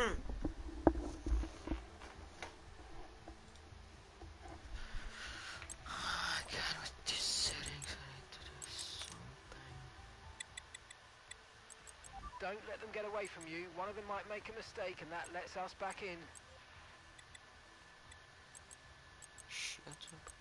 God, with these settings, I need to do something. Don't let them get away from you. One of them might make a mistake and that lets us back in. Shut up.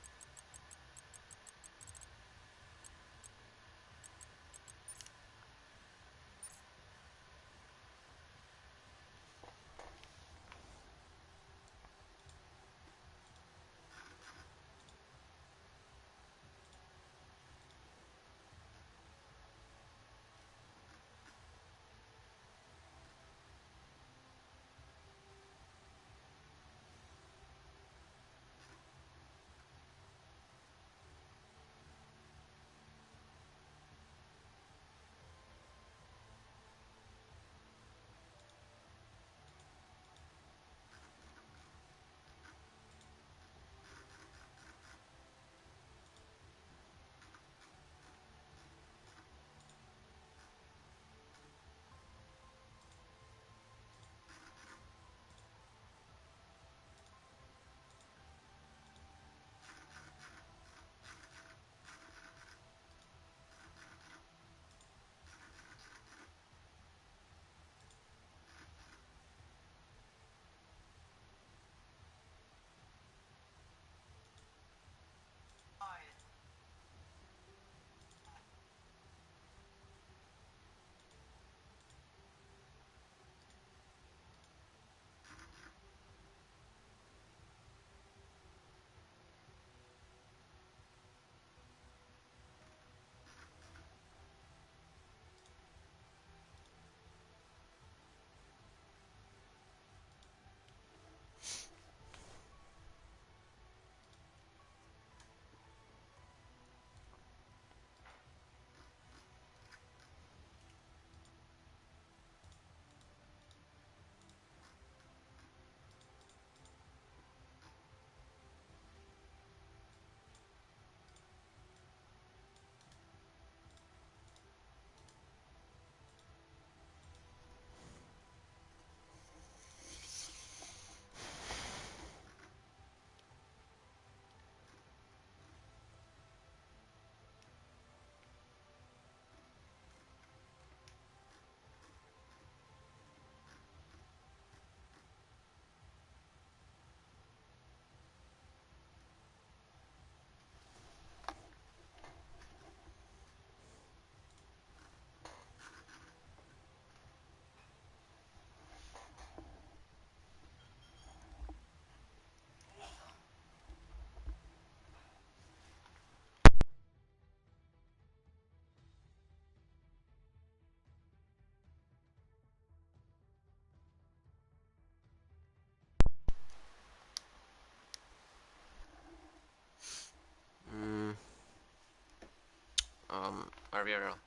RVRL.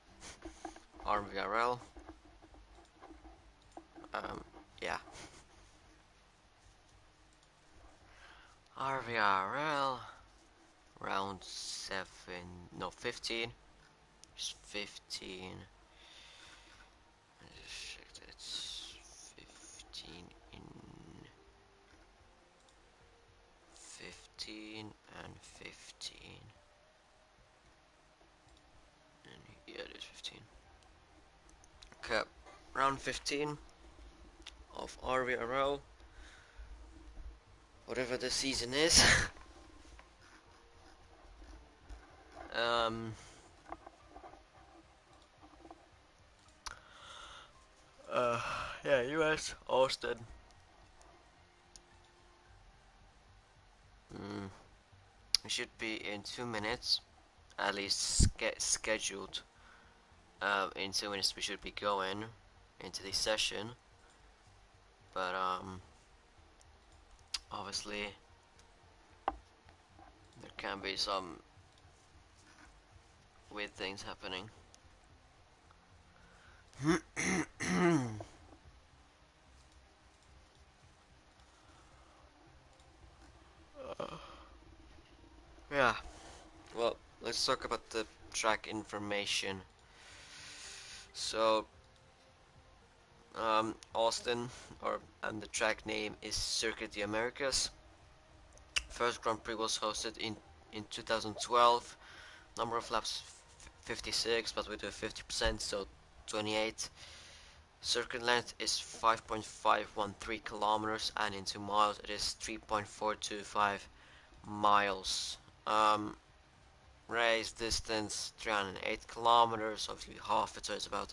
RVRL. Yeah. RVRL. Round 7. No, 15. Just 15. I just checked it. It's 15 in 15 and 15. And yeah, it is 15. Okay, round 15 of RVRL. Whatever the season is. um. Yeah, US, Austin. We should be in 2 minutes, at least scheduled. In 2 minutes we should be going into the session, but obviously there can be some weird things happening. Yeah, well, let's talk about the track information. So, Austin, and the track name is Circuit the Americas. First Grand Prix was hosted in 2012. Number of laps 56, but we do 50%, so 28. Circuit length is 5.513 kilometers, and into miles it is 3.425 miles. Race distance 308 kilometers, obviously half it, so it's about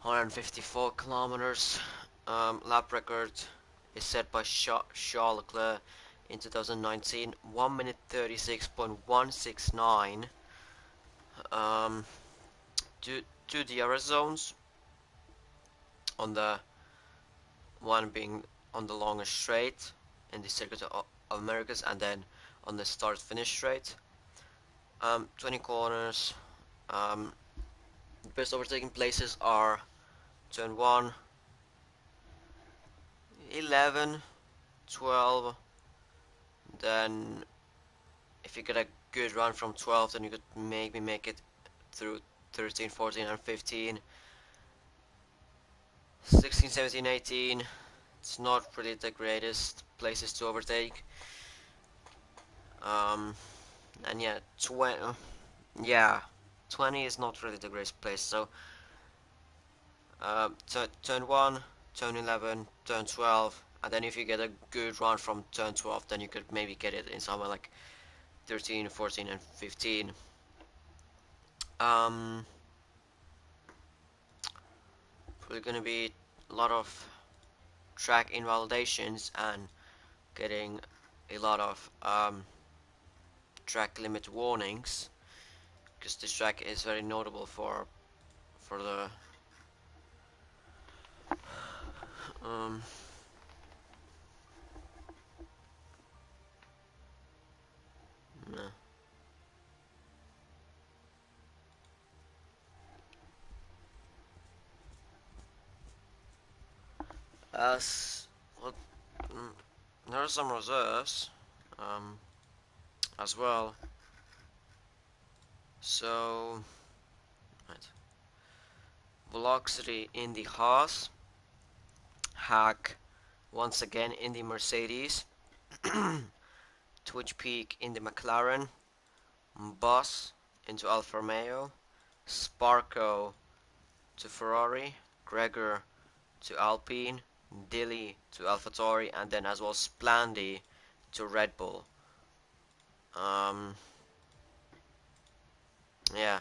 154 kilometers. Lap record is set by Charles Leclerc in 2019, 1 minute 36.169. Um, to the DRS zones, on the one being on the longest straight in the Circuit of Americas, and then on the start finish straight. 20 corners. Um, the best overtaking places are turn 1, 11, 12. Then if you get a good run from 12, then you could maybe make it through 13, 14, and 15. 16, 17, 18. It's not really the greatest places to overtake. Um, and yeah, 20. Yeah, 20 is not really the greatest place. So, turn 1, turn 11, turn 12, and then if you get a good run from turn 12, then you could maybe get it in somewhere like 13, 14, and 15. Um, Probably gonna be a lot of track invalidations and getting a lot of track limit warnings, because this track is very notable for the um, no. as well, mm, there are some reserves um, as well. So, right. Velocity in the Haas, Hack once again in the Mercedes, Twitch Peak in the McLaren, Boss into Alfa Romeo, Sparko to Ferrari, Gregor to Alpine, Dilly to AlphaTauri, and then as well Splandi to Red Bull. Um, yeah,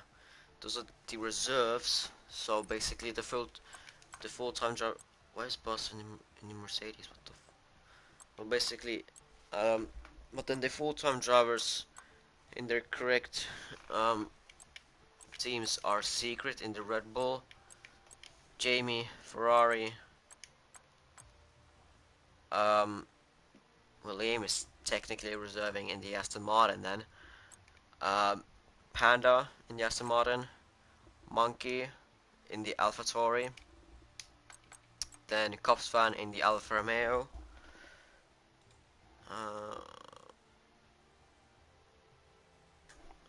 those are the reserves. So basically, the full time driver. Why is Boss in the Mercedes? What the? Well, basically, um, but then the full time drivers in their correct um, teams are secret in the Red Bull. Jamie, Ferrari, um, William is technically reserving in the Aston Martin then. Um, Panda in the Aston Martin, Monkey in the AlphaTauri, then Copsfan in the Alfa Romeo. Uh,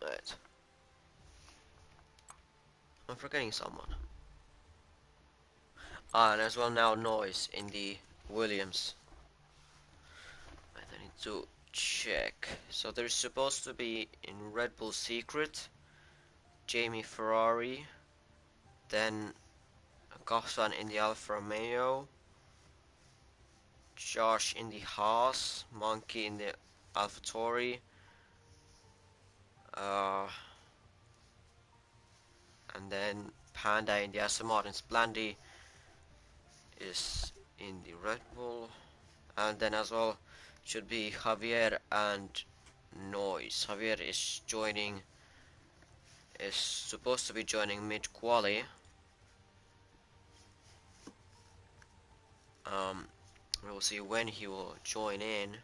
right. I'm forgetting someone. And as well now Noise in the Williams. Right, I need to check. So there's supposed to be in Red Bull Secret, Jamie Ferrari, then Copsfan in the Alfa Romeo, Josh in the Haas, Monkey in the AlphaTauri, uh, and then Panda in the Aston Martin. Splandi is in the Red Bull, and then as well should be Javier and Noise. Javier is supposed to be joining mid quali. Um, we will see when he will join in.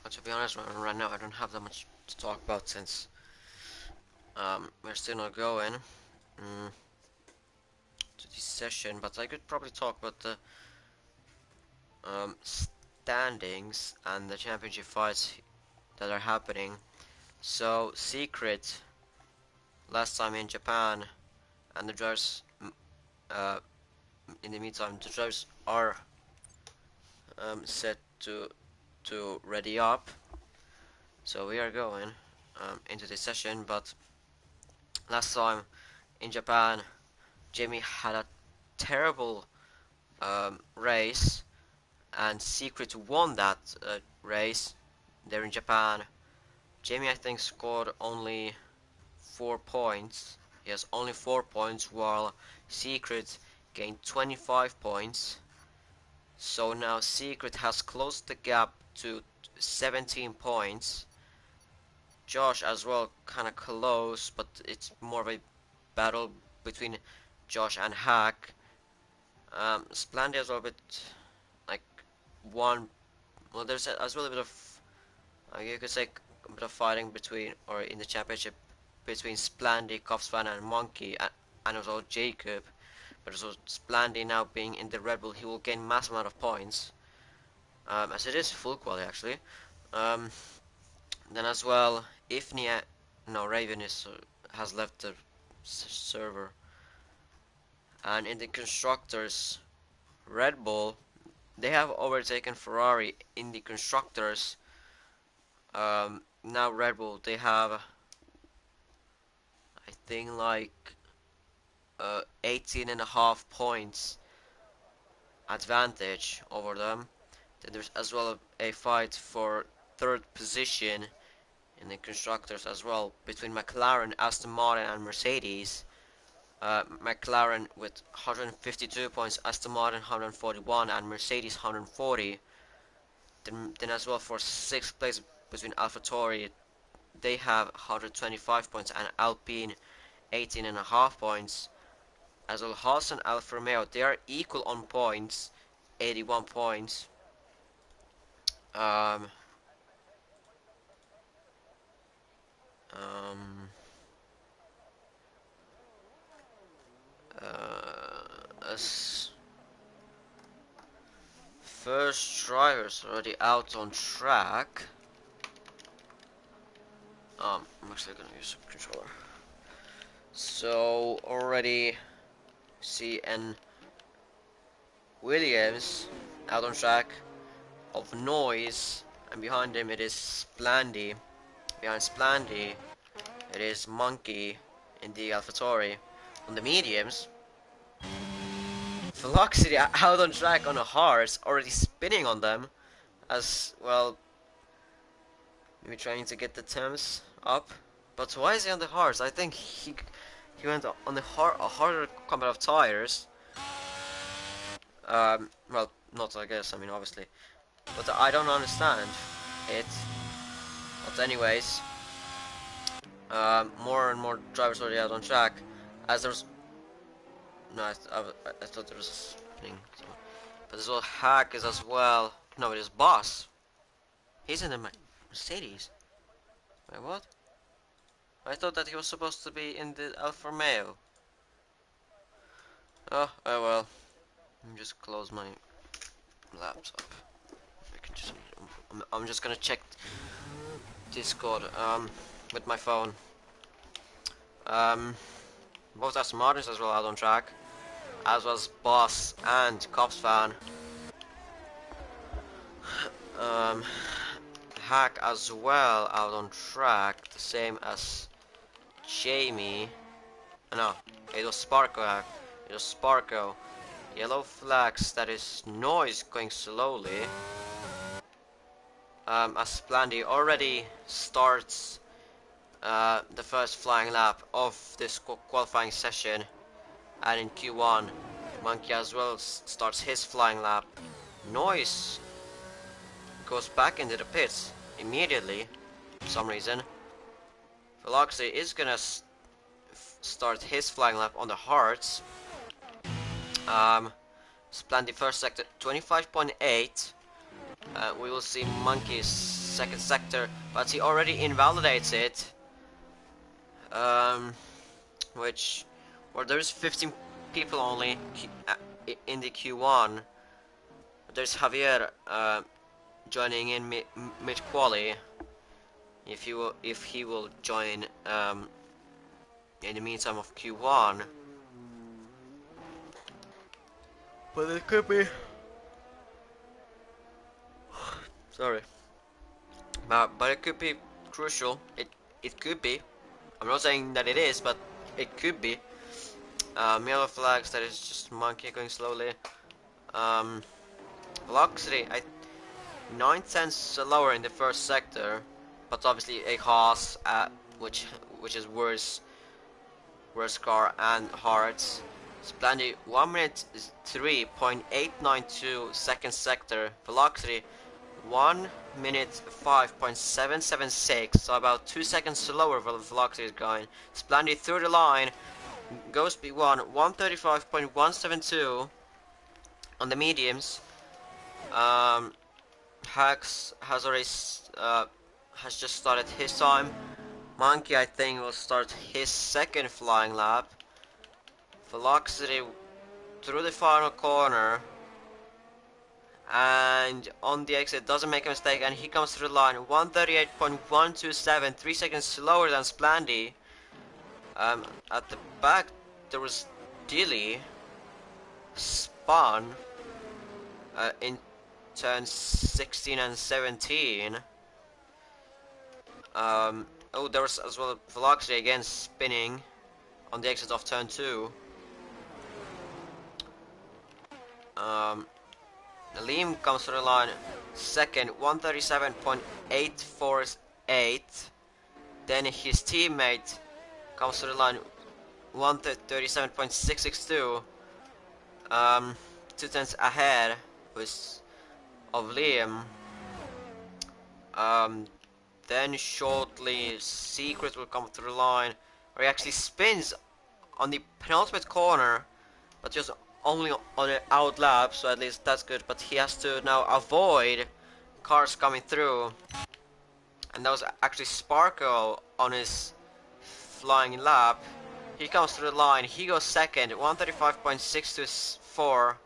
But to be honest, right now I don't have that much to talk about since we're still not going to this session. But I could probably talk about the standings and the championship fights that are happening. So Secret last time in Japan, and the drivers uh, in the meantime the drivers are set to ready up. So we are going into this session. But last time in Japan, Jamie had a terrible race, and Secret won that race there in Japan. Jamie, I think, scored only 4 points. He has only 4 points, while Secret gained 25 points. So now Secret has closed the gap to 17 points. Josh as well, kind of close, but it's more of a battle between Josh and Hack. Splandy as well a bit like one. Well, there's as well a bit of you could say a bit of fighting between or in the championship between Splandy, Kopsvan, and Monkey, and also Jacob. But also Splandy now being in the Red Bull, he will gain massive amount of points. As it is full quality actually. Um, then as well, Ifnia, no Raven has left the server, and in the constructors, Red Bull, they have overtaken Ferrari in the constructors. Now Red Bull, they have I think like 18 and a half points advantage over them. Then there's as well a fight for third position in the constructors as well between McLaren, Aston Martin, and Mercedes. McLaren with 152 points, Aston Martin 141, and Mercedes 140. Then as well for sixth place between AlphaTauri, they have 125 points, and Alpine 18 and a half points. As well, Haas and Alfa Romeo, they are equal on points, 81 points. Um, um, as first drivers already out on track. I'm actually gonna use a controller. So already see N Williams out on track of Noise, and behind him it is Splandy. Behind Splandy it is Monkey in the AlphaTauri. On the mediums, Velocity out on track on a horse, already spinning on them, as well. Maybe trying to get the temps up. But why is he on the horse? I think he went on the a harder combat of tires. Well, not I guess. I mean, obviously, but I don't understand it. But anyways, more and more drivers already out on track. As there's no, I thought there was a spinning. So. But there's well Hack is as well. No, it is Boss. He's in the Mercedes. Wait, what? I thought that he was supposed to be in the Alfa Romeo. Oh well. Let me just close my laptop. I can just. I'm just gonna check Discord with my phone. Both Aston Martins as well out on track, as was Boss and Cops fan. Hack as well out on track, the same as Jamie. No, it was Sparko. It was Sparko. Yellow flags, that is Noise going slowly. As Splandy already starts the first flying lap of this qualifying session, and in Q1, Monkey as well starts his flying lap. Noise goes back into the pits immediately for some reason. Velocity is gonna start his flying lap on the hearts. Splandy first sector 25.8. We will see Monkey second sector, but he already invalidates it. Which, well, there's 15 people only in the Q1. There's Javier joining in mid quali. If he will join in the meantime of Q1, but it could be. Sorry, but it could be crucial. It could be. I'm not saying that it is, but it could be. Yellow flags. That is just monkey going slowly. Velocity. 9 tenths lower in the first sector, but obviously a Haas, which is worse car and Hearts. Splendid 1 minute 3.892 second sector. Velocity 1 minute 5.776, so about 2 seconds slower velocity is going. Splendid through the line, goes B1 135.172 on the mediums. Hax has already has just started his time. Monkey, I think, will start his second flying lap. Velocity through the final corner, and on the exit doesn't make a mistake, and he comes through the line 138.127, 3 seconds slower than Splandy. At the back there was Dilly spun in turns 16 and 17. Oh, there was as well Velocity again spinning on the exit of turn 2. Liam comes to the line second, 137.848. Then his teammate comes to the line 137.662. 2 tenths ahead of Liam. Then shortly Secret will come through the line, where he actually spins on the penultimate corner, but just only on the out lap, so at least that's good. But he has to now avoid cars coming through, and that was actually Sparkle on his flying lap. He comes through the line, he goes second, 135.624.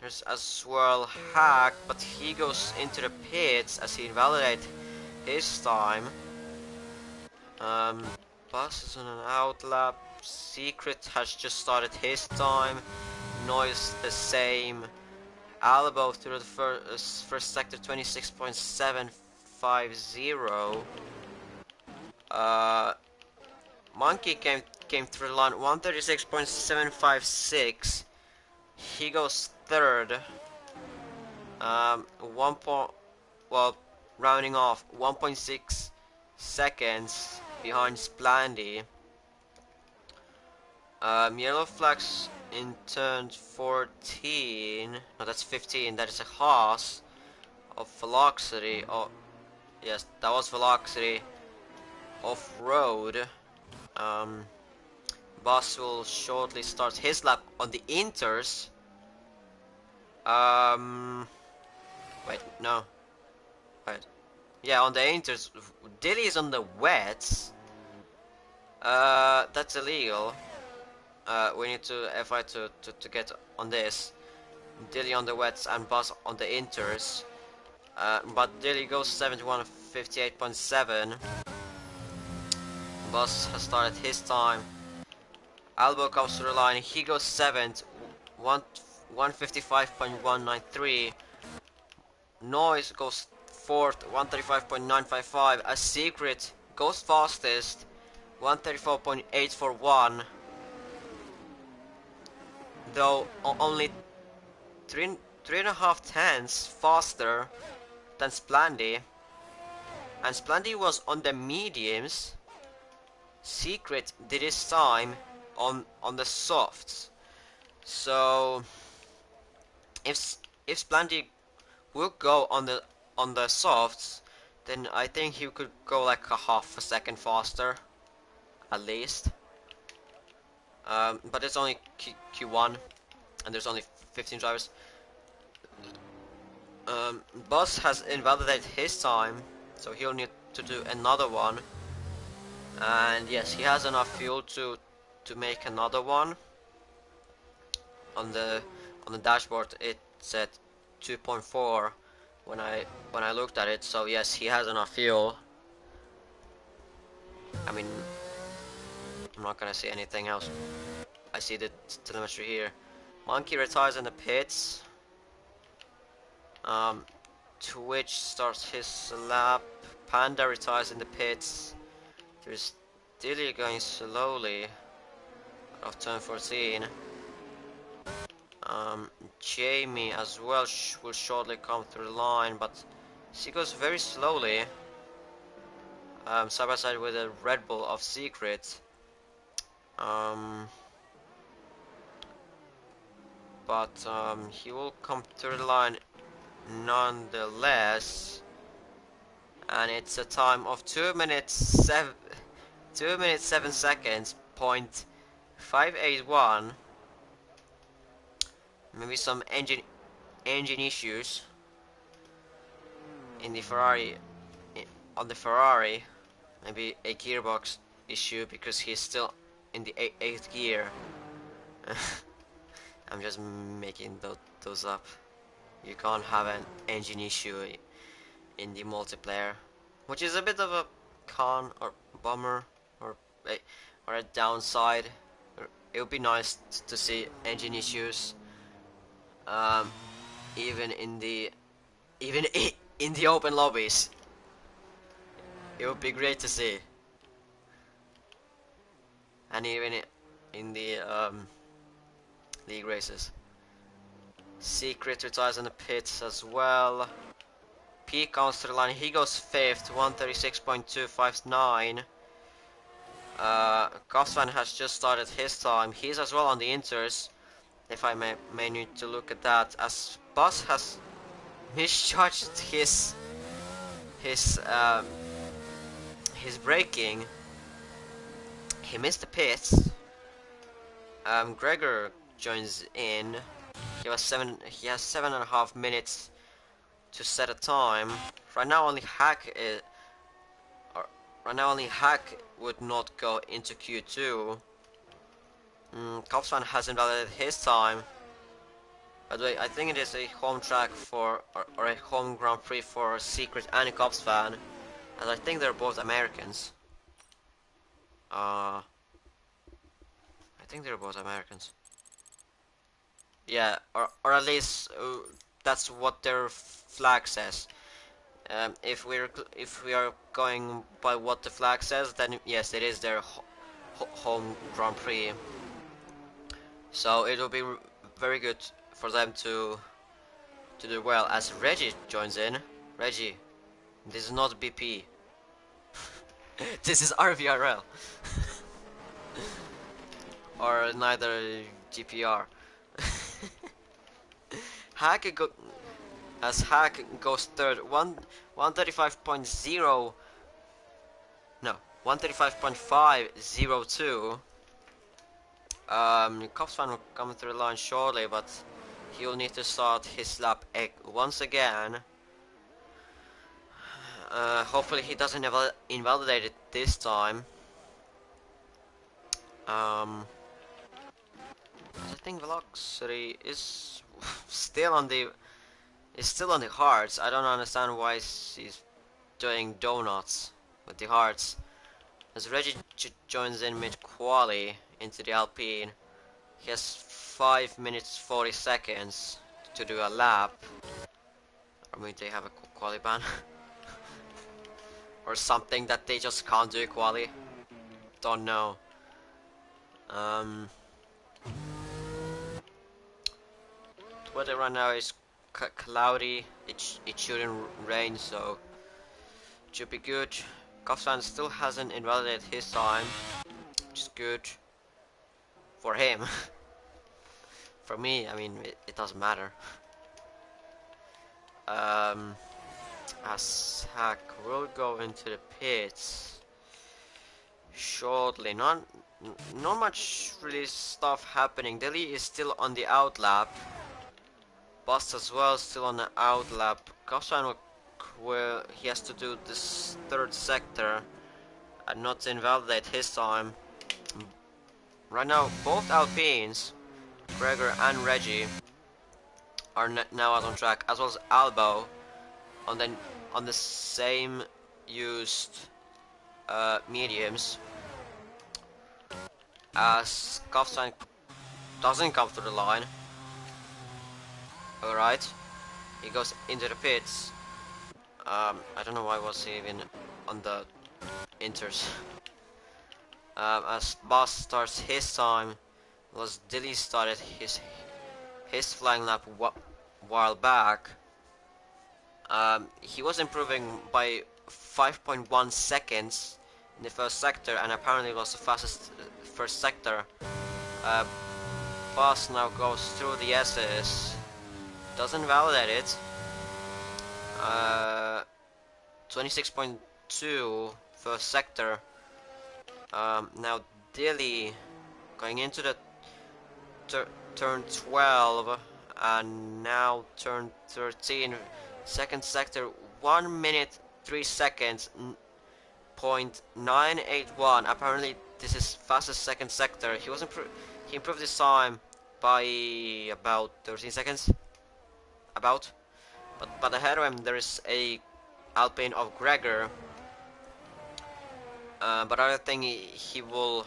There's as well Hack, but he goes into the pits as he invalidates his time. Bus is on an out lap. Secret has just started his time. Noise the same. Albo through the first sector 26.750. Monkey came through the line 136.756. He goes third. 1 point, well, rounding off 1.6 seconds behind Splandy. Yellow flags in turn 14. No, that's 15. That is a Haas of Velocity. Oh, yes, that was Velocity off road. Bus will shortly start his lap on the inters. Wait, no. Wait. Yeah, on the inters. Dilly is on the wets. That's illegal. We need to FI to get on this. Dilly on the wets and Bus on the inters. But Dilly goes 71.58.7. Bus has started his time. Albo comes to the line, he goes 7th, 155.193. Noise goes 4th, 135.955. A Secret goes fastest, 134.841. Though only 3.5 tenths faster than Splandy. And Splandy was on the mediums. Secret did his time on the softs. So if Splandy will go on the softs, then I think he could go like a half a second faster, at least. But it's only Q1, and there's only 15 drivers. Boss has invalidated his time, so he'll need to do another one. And yes, he has enough fuel to make another one. On the dashboard, it said 2.4 when I looked at it. So yes, he has enough fuel. I mean, I'm not gonna say anything else. I see the telemetry here. Monkey retires in the pits. Um, Twitch starts his lap. Panda retires in the pits. There's Dilly going slowly off turn 14. Jamie as well will shortly come through the line, but she goes very slowly. Side by side with a Red Bull of Secret. Um, but he will come through the line nonetheless. And it's a time of 2 minutes 7 seconds, point 581. Maybe some engine issues in the Ferrari, on the Ferrari. Maybe a gearbox issue because he's still in the 8th gear. I'm just making those up. You can't have an engine issue in the multiplayer, which is a bit of a con or bummer or a downside. It would be nice to see engine issues, um, even even in the open lobbies. It would be great to see, and even in the league races. Secret retires in the pits as well. P comes to the line. He goes 5th, 136.259. Kaufman has just started his time. He's as well on the inters. If I may need to look at that, as Bus has misjudged his um, his braking. He missed the pits. Gregor joins in. He has 7.5 minutes to set a time. Right now only Hack is. Right now only Hack would not go into Q2. Kaufman hasn't validated his time. By the way, I think it is a home track for or a home Grand Prix for Secret and Kaufman, as I think they're both Americans. I think they're both Americans. Yeah, or at least that's what their flag says. If we are going by what the flag says, then yes, it is their home Grand Prix. So it will be very good for them to do well. As Reggie joins in. Reggie, this is not BP. This is RVRL. Or neither GPR. Hack go as Hack goes third, 135.0, no, 135.502. Kaufman will come through the line shortly, but he'll need to start his lap once again. Hopefully he doesn't invalidate it this time. I think velocity is still on the hearts. I don't understand why he's doing donuts with the hearts. As Reggie joins in mid-quali into the Alpine, he has 5 minutes 40 seconds to do a lap. Or maybe they have a quali ban. Or something that they just can't do quali. Don't know. Weather right now is cloudy. It shouldn't rain, so it should be good. Kaufman still hasn't invalidated his time, which is good for him. For me, I mean, it doesn't matter. As Hack will go into the pits shortly. Not much really stuff happening. Delhi is still on the outlap, Bust as well, still on the out lap. Kaufman will he has to do this third sector and not to invalidate his time. Right now, both Alpines, Gregor and Reggie, are now out on track, as well as Albo on the same used mediums. As Kaufman doesn't come through the line. Alright, he goes into the pits. I don't know why was he even on the inters. As Boss starts his time, was Dilly started his flying lap while back. He was improving by 5.1 seconds in the first sector, and apparently was the fastest first sector. Boss now goes through the S's, doesn't validate it. 26.2 first sector. Now Dilly going into the turn 12 and now turn 13. Second sector, 1 minute 3 seconds. .981. Apparently, this is fastest second sector. He improved his time by about 13 seconds. But ahead of him there is a Alpine of Gregor. But I don't think he will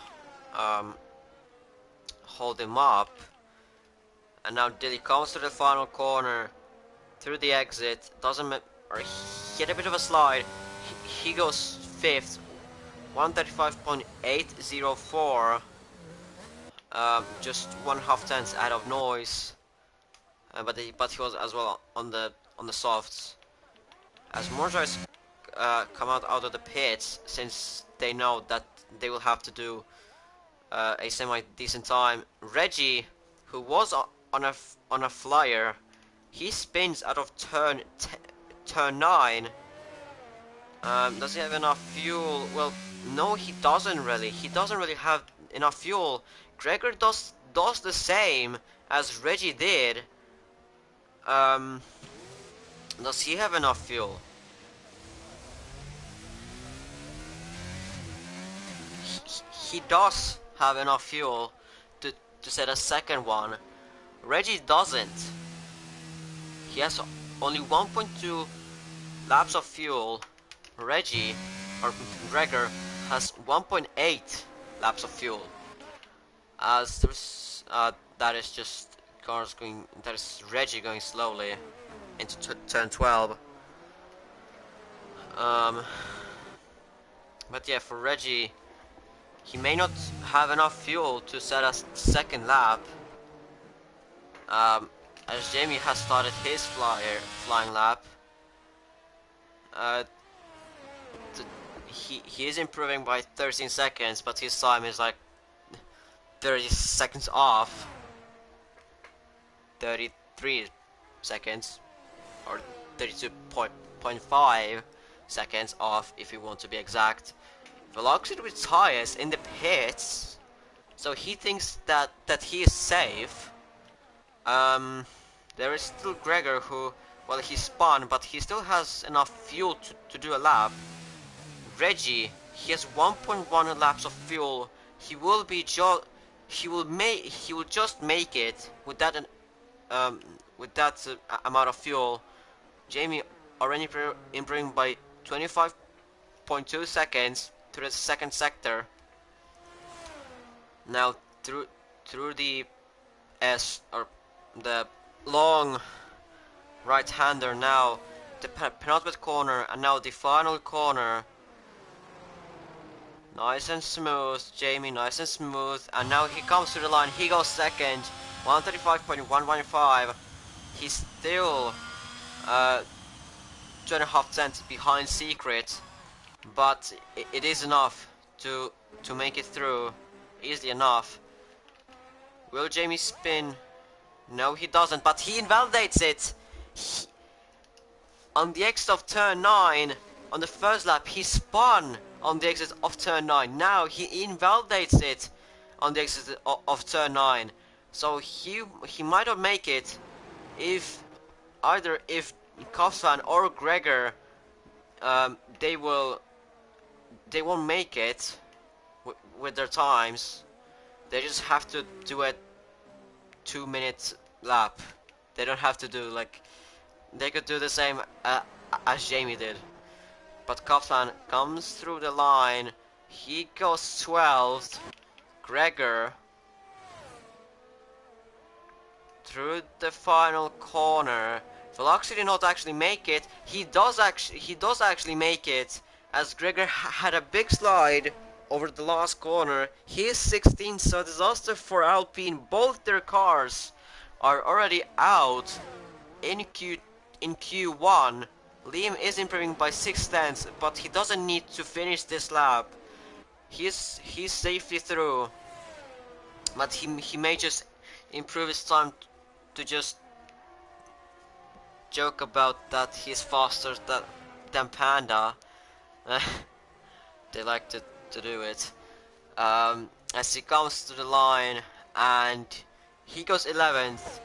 hold him up. And now Dilly comes to the final corner through the exit. Or he had a bit of a slide. He goes fifth, 135.804. Just 1/2 tenths out of noise. But he was as well on the softs. As more drivers come out of the pits, since they know that they will have to do a semi-decent time. Reggie, who was on a flyer, he spins out of turn 9. Does he have enough fuel? Well, no, he doesn't really. He doesn't really have enough fuel. Gregor does the same as Reggie did. Does he have enough fuel? He does have enough fuel to set a second one. Reggie doesn't. He has only 1.2 laps of fuel. Reggie, or Gregor, has 1.8 laps of fuel. As there's, that is just cars going. That is Reggie going slowly into turn 12. But yeah, for Reggie, he may not have enough fuel to set a second lap. As Jamie has started his flying lap. He is improving by 13 seconds, but his time is like 30 seconds off. 33 seconds, or 32.5 seconds off if you want to be exact. Velocity with tires in the pits, so he thinks that he is safe. There is still Gregor who, well, he spun, but he still has enough fuel to do a lap. Reggie, he has 1.1 laps of fuel. He will just make it with that amount of fuel. Jamie already improving by 25.2 seconds to the second sector. Now through the S, or the long right-hander, now the penultimate corner, and now the final corner. Nice and smooth, Jamie, nice and smooth, and now he comes to the line. He goes second, 135.115. He's still 2.5 cents behind Secret, but it is enough to make it through, easily enough. Will Jamie spin? No, he doesn't, but he invalidates it. On the exit of turn 9, on the first lap, he spun on the exit of turn 9. Now he invalidates it on the exit of turn 9. So he might not make it if either if Kofsan or Gregor, they won't make it with their times. They just have to do a 2 minute lap. They don't have to do like they could do the same as Jamie did. But Kofsan comes through the line. He goes 12th. Gregor through the final corner. Veloxy did not actually make it. He does actually make it, as Gregor had a big slide over the last corner. He is 16th, so disaster for Alpine. Both their cars are already out in Q1. Liam is improving by 6 tenths, but he doesn't need to finish this lap. He's safely through, but he may just improve his time to just joke about that he's faster than Panda. They like to do it. As he comes to the line and he goes 11th,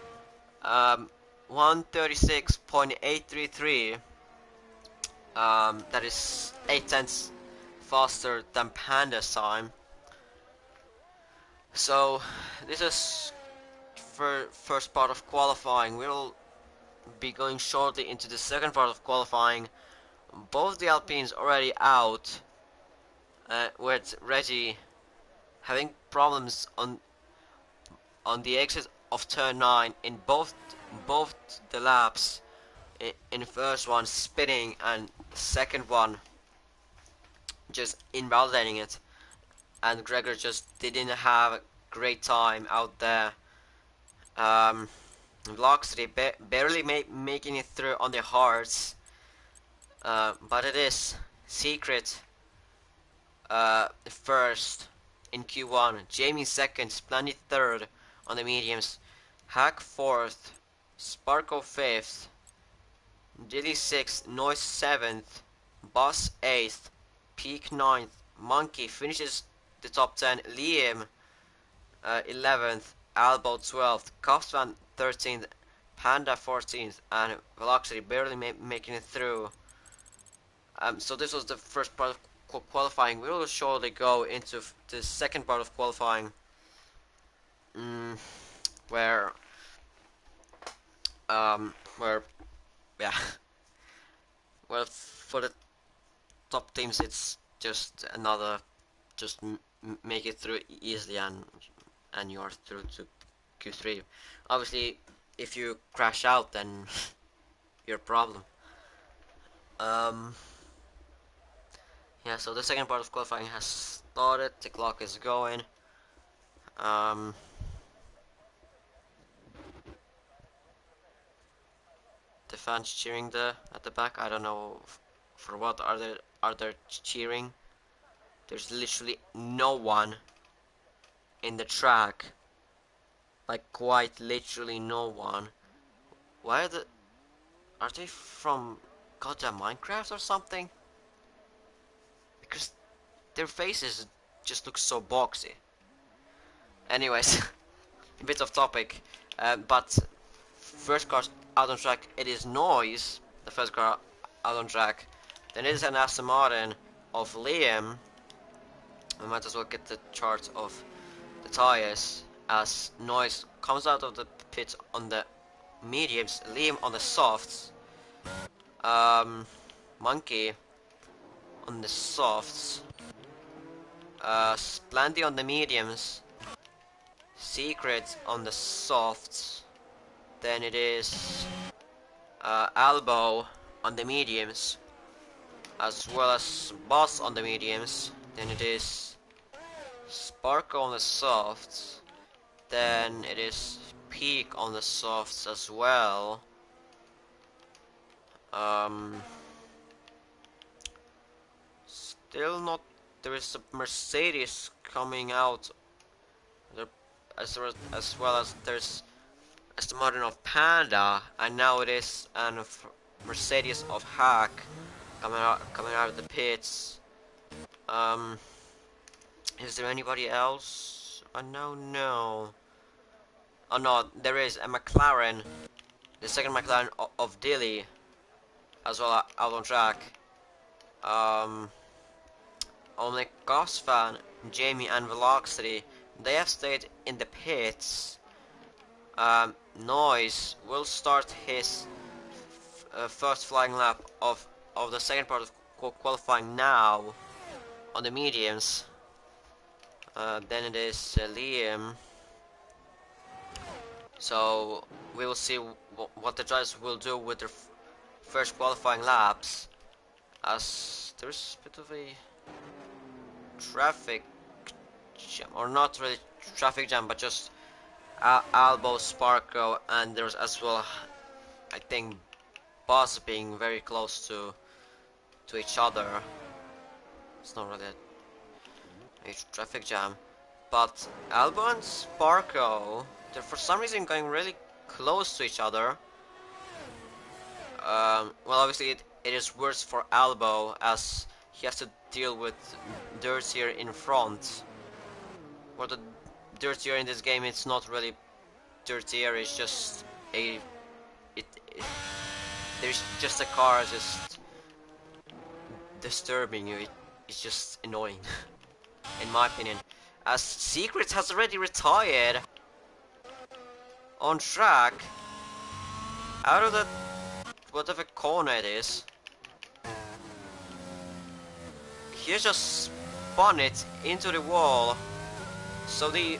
136.833. That is 8 tenths faster than Panda's time. So this is first part of qualifying. We'll be going shortly into the second part of qualifying. Both the Alpines already out, with Reggie having problems on the exit of turn 9 in both the laps. In the first one spinning, and the second one just invalidating it, and Gregor just didn't have a great time out there. Velocity barely making it through on the hards, but it is Secret first in Q1, Jamie second, Splendid third on the mediums, Hack fourth, Sparko fifth, Dilly sixth, Noise seventh, Boss eighth, Peak ninth, Monkey finishes the top 10, Liam 11th, Albo 12th, Kaufman 13th, Panda 14th, and Velocity barely making it through. So this was the first part of qualifying. We will shortly go into the second part of qualifying, where where yeah, well, for the top teams it's just another, just make it through easily, and you're through to Q3. Obviously, if you crash out, then your problem. Um, yeah, so the second part of qualifying has started. The clock is going. Um, the fans cheering at the back. I don't know for what are they cheering. There's literally no one in the track. Like quite literally no one. Why are they from goddamn Minecraft or something? Because their faces just look so boxy. Anyways, a bit off topic. But first car out on track, it is Noise, the first car out on track. Then it is an Aston Martin of Liam. We might as well get the chart of the tires, as Noise comes out of the pit on the mediums, Liam on the softs, Monkey on the softs, Splandy on the mediums, Secret on the softs, then it is Albo on the mediums, as well as Boss on the mediums, then it is Sparko on the softs, then it is Peak on the softs as well. Still not. There is a Mercedes coming out there, as well as there's the modern of Panda, and now it is an Mercedes of Hack coming out of the pits. Is there anybody else? No. Oh no, there is a McLaren the second McLaren of Dilly as well out on track. Um, Only Gosfan, Jamie and Velocity, they have stayed in the pits. Noise will start his first flying lap of the second part of qualifying now on the mediums. Then it is Liam. So we will see what the drivers will do with their first qualifying laps, as there's a bit of a traffic jam, or not really traffic jam, but just Albo, Sparko, and there's as well, I think, Buzz being very close to each other. It's not really a traffic jam, but Albo and Sparko, they're for some reason going really close to each other. Well, obviously it is worse for Albo as he has to deal with Dirtier in front. Or the Dirtier in this game, it's not really Dirtier, it's just there's just a car just disturbing you. It's just annoying, in my opinion. As Secret has already retired on track out of the whatever corner it is. He just spun it into the wall. So the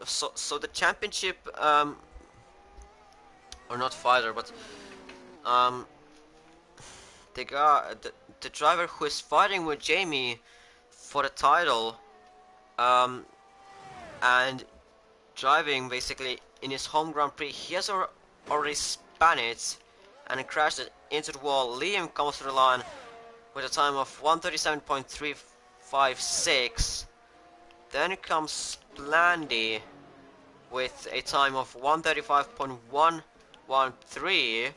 so the championship or not fighter, but the guy, the driver who is fighting with Jamie for the title, and driving basically in his home Grand Prix, he has already spun it and crashed it into the wall. Liam comes to the line with a time of 1:37.356. Then comes Blandy with a time of 1:35.113.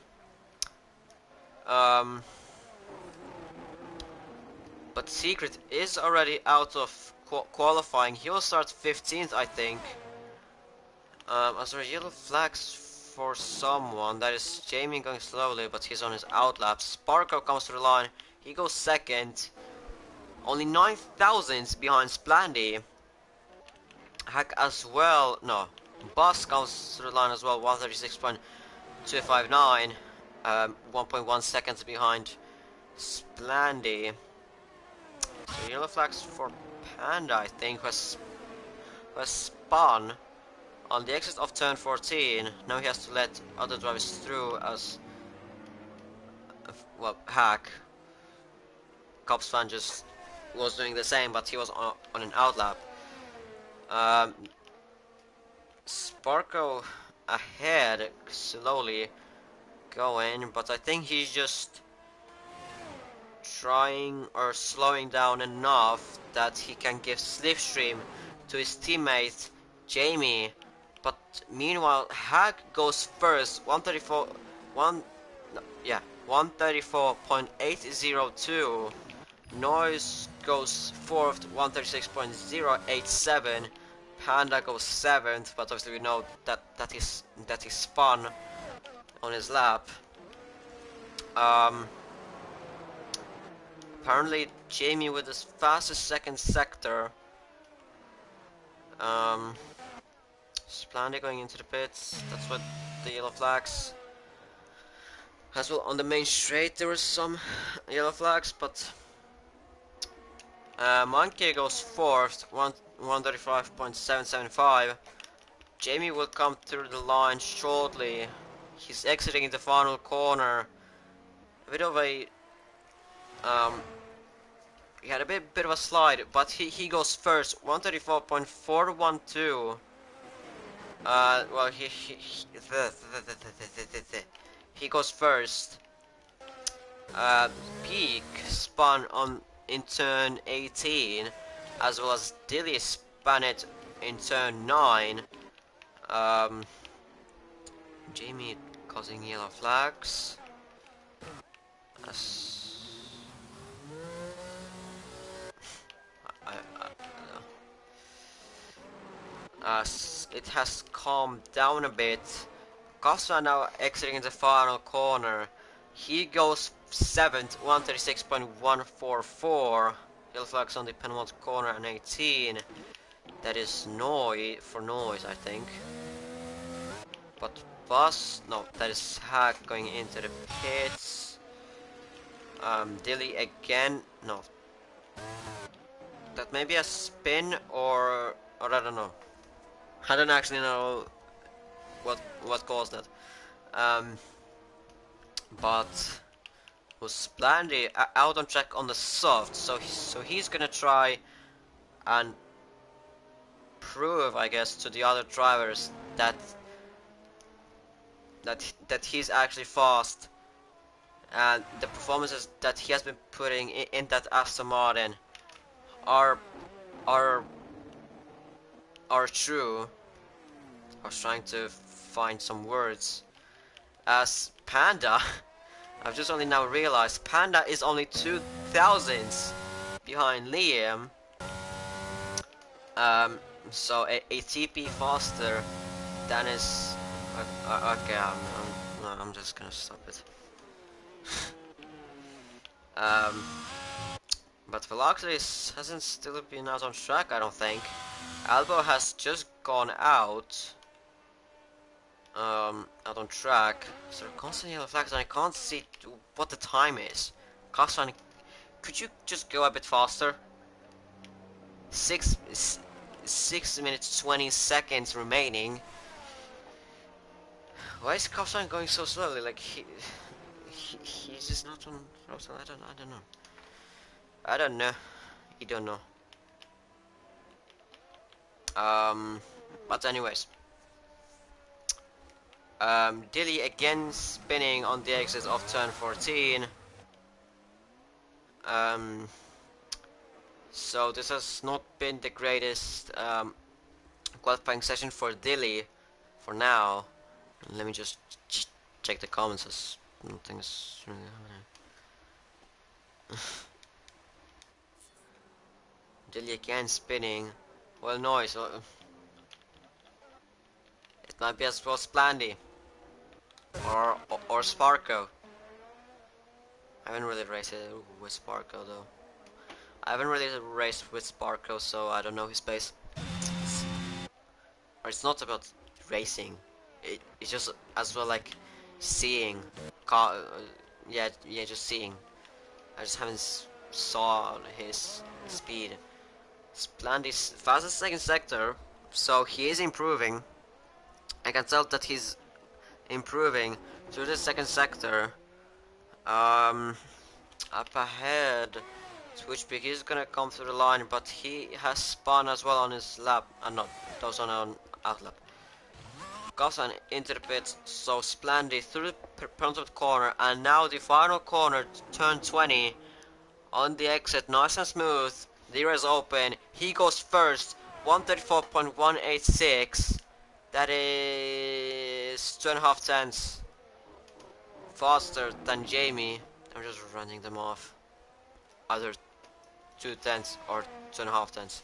But Secret is already out of qualifying. He will start 15th, I think. As there are yellow flags for someone, that is Jamie going slowly, but he's on his outlap. Sparko comes to the line. He goes second. Only 9 thousandths behind Splandy. Hack as well. No. Bus comes to the line as well. 1:36.259. 1.1 seconds behind Splandy. So yellow flags for Panda, I think, who has spun on the exit of turn 14. Now he has to let other drivers through as well. Hack. Cops fan just was doing the same, but he was on an outlap. Sparko ahead, slowly going, but I think he's just trying or slowing down enough that he can give slipstream to his teammate Jamie. But meanwhile, Hack goes first, 134.802. Noise goes fourth, 136.087. Panda goes seventh, but obviously we know that he spun on his lap. Apparently Jamie with his fastest second sector. Splandy going into the pits. That's what the yellow flags. As well on the main straight there were some yellow flags, but Monkey goes fourth, 135.775. Jamie will come through the line shortly. He's exiting the final corner. A bit of a he had a bit of a slide, but he goes first, 134.412. Well, he goes first. Peak spun on in turn 18, as well as Dilly spun it in turn 9. Jamie causing yellow flags. As it has calmed down a bit, Kasra now exiting the final corner. He goes 7th, 136.144. He'll flags on the penultimate corner and 18. That is for noise, I think. But Bus, no, that is Hack going into the pits. Dilly again, no. That may be a spin or I don't know. I don't actually know what caused that. Um, but was Blandy out on track on the soft, so he's gonna try and prove, I guess, to the other drivers that he's actually fast, and the performances that he has been putting in that Aston Martin are are are true. I was trying to find some words. As Panda, I've just only now realized Panda is only 2 thousandths behind Liam. Um, so a TP faster than is. Okay, I'm just gonna stop it. um, but Velocity hasn't still been out on track, I don't think. Albo has just gone out. Out on track. So constant yellow flags, and I can't see what the time is. Kassan, could you just go a bit faster? 6 minutes 20 seconds remaining. Why is Kassan going so slowly? Like he's just not on. I don't know. I don't know. You don't know. But anyways. Dilly again spinning on the exit of turn 14. So this has not been the greatest qualifying session for Dilly for now. Let me just check the comments as nothing is really happening. Dilly again spinning. Well, noise. It might be as well Splandy or Sparko. I haven't really raced with Sparko though. I haven't really raced with Sparko, so I don't know his pace. Or it's not about racing. It's just as well like seeing. Yeah, just seeing. I just haven't saw his speed. Splandy's fastest second sector, so he is improving. I can tell that he's improving through the second sector. Up ahead, Switchback is gonna come through the line, but he has spun as well on his lap, and not those on an outlap. Gossan into the pits, so Splendid through the penultimate corner, and now the final corner, turn 20, on the exit, nice and smooth. The rear is open. He goes first, 134.186. That is 2.5 tenths faster than Jamie. I'm just running them off. Other 2 tenths or 2.5 tenths.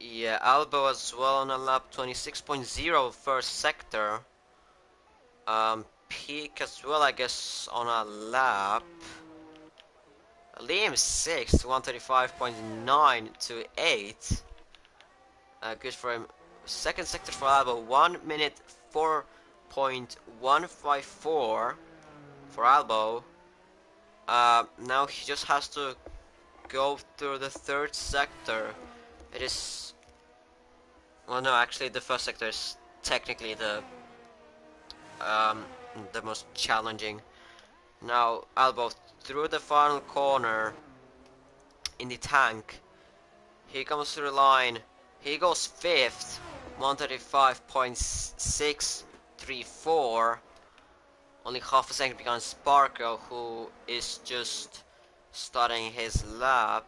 Yeah, Albo as well on a lap 26.0 first sector. Peak as well, I guess, on a lap. Liam 6th, 135.9 to 8. Good for him. Second sector for Albo, 1 minute 4.154 for Albo. Now he just has to go through the third sector. It is... Well, no, actually the first sector is technically the most challenging. Now Albo through the final corner in the tank. He comes through the line. He goes 5th, 135.634. Only half a second behind Sparko, who is just starting his lap.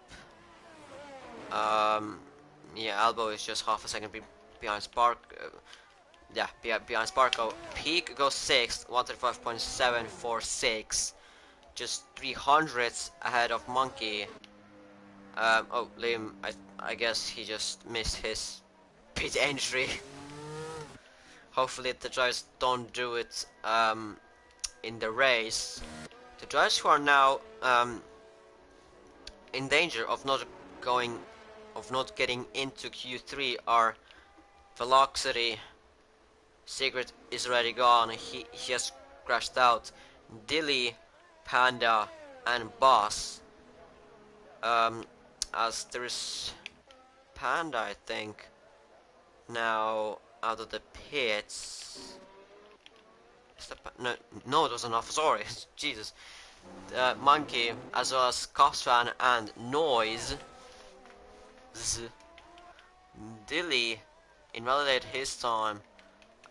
Yeah, Albo is just half a second behind Sparko. Behind Sparko. Peak goes 6th, 135.746. Just 300ths ahead of Monkey. Oh, Liam, I guess he just missed his pit entry. Hopefully the drivers don't do it in the race. The drivers who are now in danger of not getting into Q3 are Velocity. Secret is already gone. He has crashed out. Dilly, Panda, and Boss. Um, as there is Panda, I think, now out of the pits. No, no, it was enough. Sorry, Jesus. Monkey, as well as Cosfan and Noise. Dilly invalidate his time.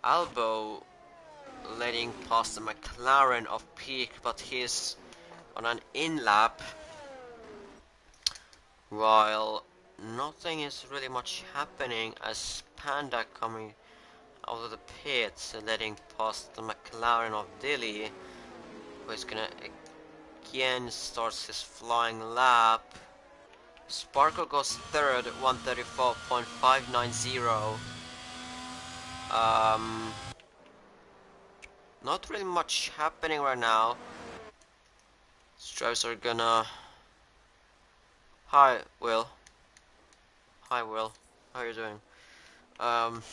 Albo letting past the McLaren of Peak, but he's on an in-lap, while nothing is really much happening as Panda coming out of the pits, letting past the McLaren of Dilly, who is gonna again starts his flying lap. Sparkle goes third, 134.590. Not really much happening right now. Stripes are gonna... Hi, Will. Hi, Will. How are you doing? Um,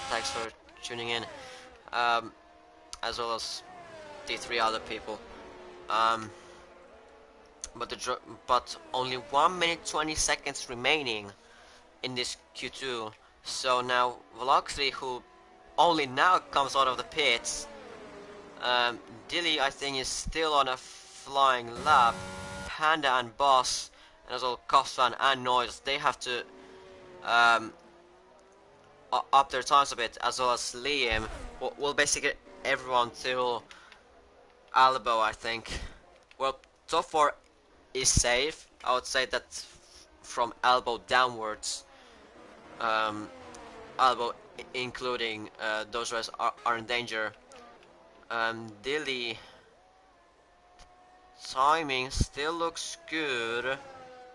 Thanks for tuning in. As well as the three other people. Um, but only 1 minute 20 seconds remaining in this Q2. So now Velocity, who only now comes out of the pits. Dilly, I think, is still on a flying lap. Panda and Boss, and as well Cosfan and Noise, they have to up their times a bit, as well as Liam. Well, basically everyone till Albo, I think. Well, top 4 is safe. I would say that from Albo downwards, Albo including those guys are in danger. Dilly timing still looks good,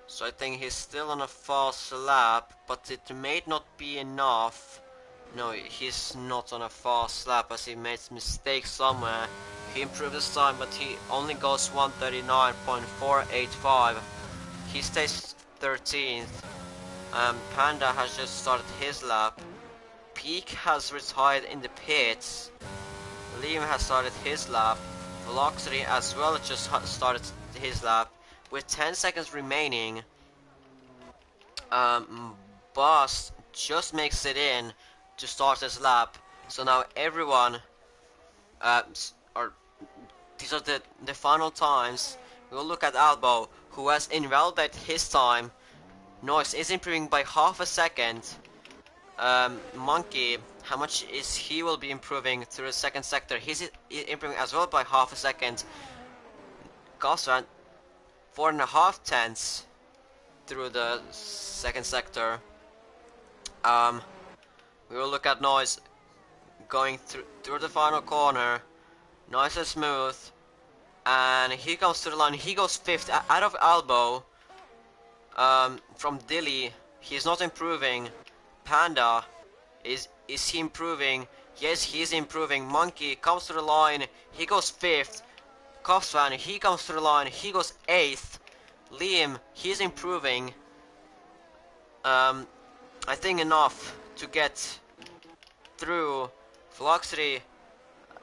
so I think he's still on a fast lap, but it may not be enough. No, he's not on a fast lap as he made mistakes somewhere. He improved his time, but he only goes 139.485. He stays 13th. Panda has just started his lap. Peak has retired in the pits. Liam has started his lap. Velocity as well just started his lap. With 10 seconds remaining, Boss just makes it in to start his lap. So now everyone, or these are the final times. We'll look at Albo, who has invalidated his time. Noise is improving by half a second. Monkey, how much is he will be improving through the second sector? He's improving as well by half a second. Gosran, 4.5 tenths through the second sector. We will look at Noise going through the final corner. Nice and smooth, and he comes to the line. He goes 5th out of Albo. From Dilly, he's not improving. Panda, is he improving? Yes, he's improving. Monkey comes to the line. He goes 5th. Kofsvan, he comes to the line. He goes 8th. Liam, he's improving. I think enough to get through. Velocity,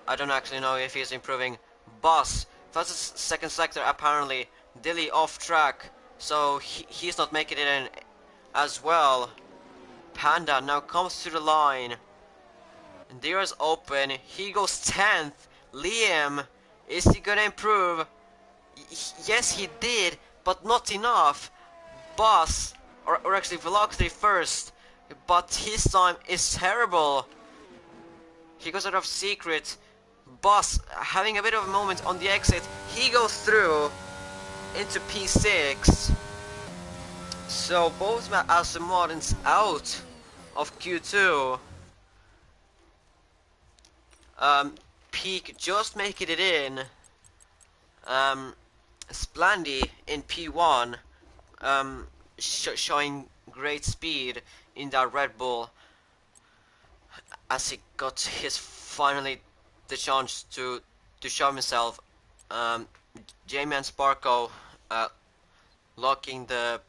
I don't actually know if he's improving. Boss, first second sector apparently. Dilly off track, so he's not making it in as well. Panda now comes to the line. Deer is open. He goes 10th. Liam, is he gonna improve? Yes, he did, but not enough. Boss, or actually Velocity first, but his time is terrible. He goes out of secret. Boss having a bit of a moment on the exit. He goes through into P6. So both Aston Martins out of Q2. Peak just making it in. Splendy in P1. Showing great speed in that Red Bull. as he got his finally the chance to show himself. Um, Jamie and Sparko uh, locking the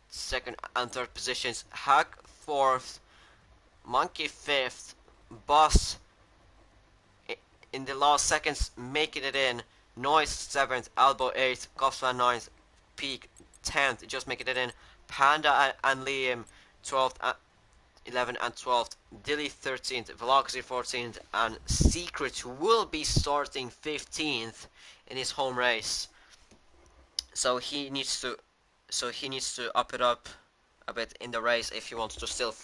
second and third positions. Hack fourth, Monkey fifth, Boss in the last seconds making it in. Noise seventh, Elbow eighth, Goffman ninth, Peak 10th, just making it in. Panda and Liam 12th, 11th and 12th. Dilly 13th, Velocity 14th, and Secret will be starting 15th in his home race. So he needs to, up it up a bit in the race if he wants to still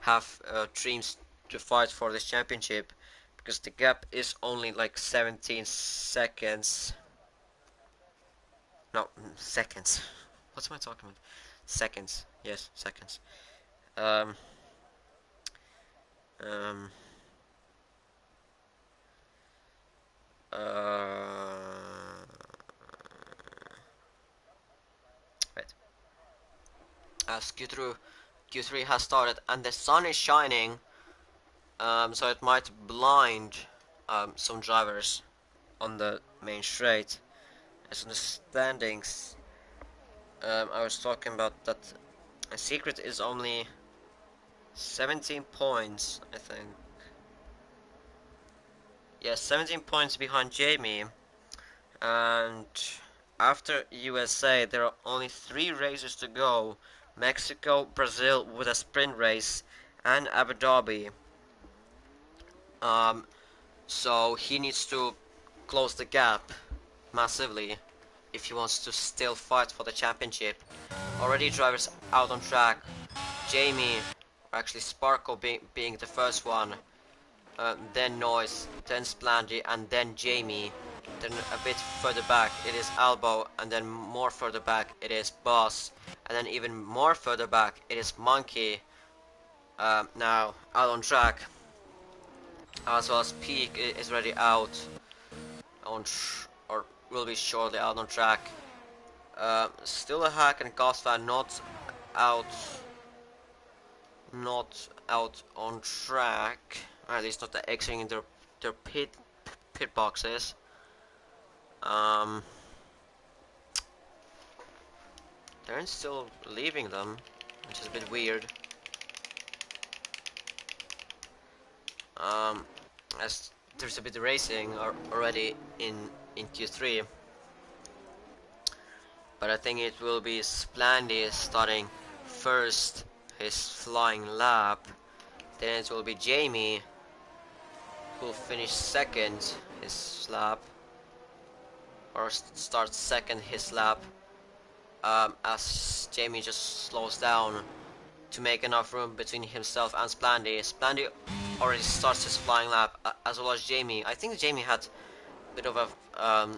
have dreams to fight for this championship, because the gap is only like 17 seconds. No, seconds. What am I talking about? Seconds. Yes, seconds. Um. Um. Wait. As Q3 has started and the sun is shining, so it might blind some drivers on the main straight. As on the standings, I was talking about that a Secret is only 17 points, I think. Yeah, 17 points behind Jamie. And after USA, there are only 3 races to go. Mexico, Brazil with a sprint race, and Abu Dhabi. Um, so he needs to close the gap massively if he wants to still fight for the championship. Already drivers out on track. Jamie, or actually Sparko being the first one, then Noise, then Splandy, and then Jamie. Then a bit further back it is Albo, and then more further back it is Boss, and then even more further back it is Monkey. Now out on track, as well as Peak is already out on or will be shortly out on track. Still a Hack and Gosfan out, not out on track. Or at least not exiting their pit boxes. They're still leaving them, which is a bit weird. As there's a bit of racing already in Q3, but I think it will be Splandy starting first his flying lap. Then it will be Jamie who'll finish second his lap, or start second his lap, as Jamie just slows down to make enough room between himself and Splandy. Splandy already starts his flying lap, as well as Jamie. I think Jamie had a bit of a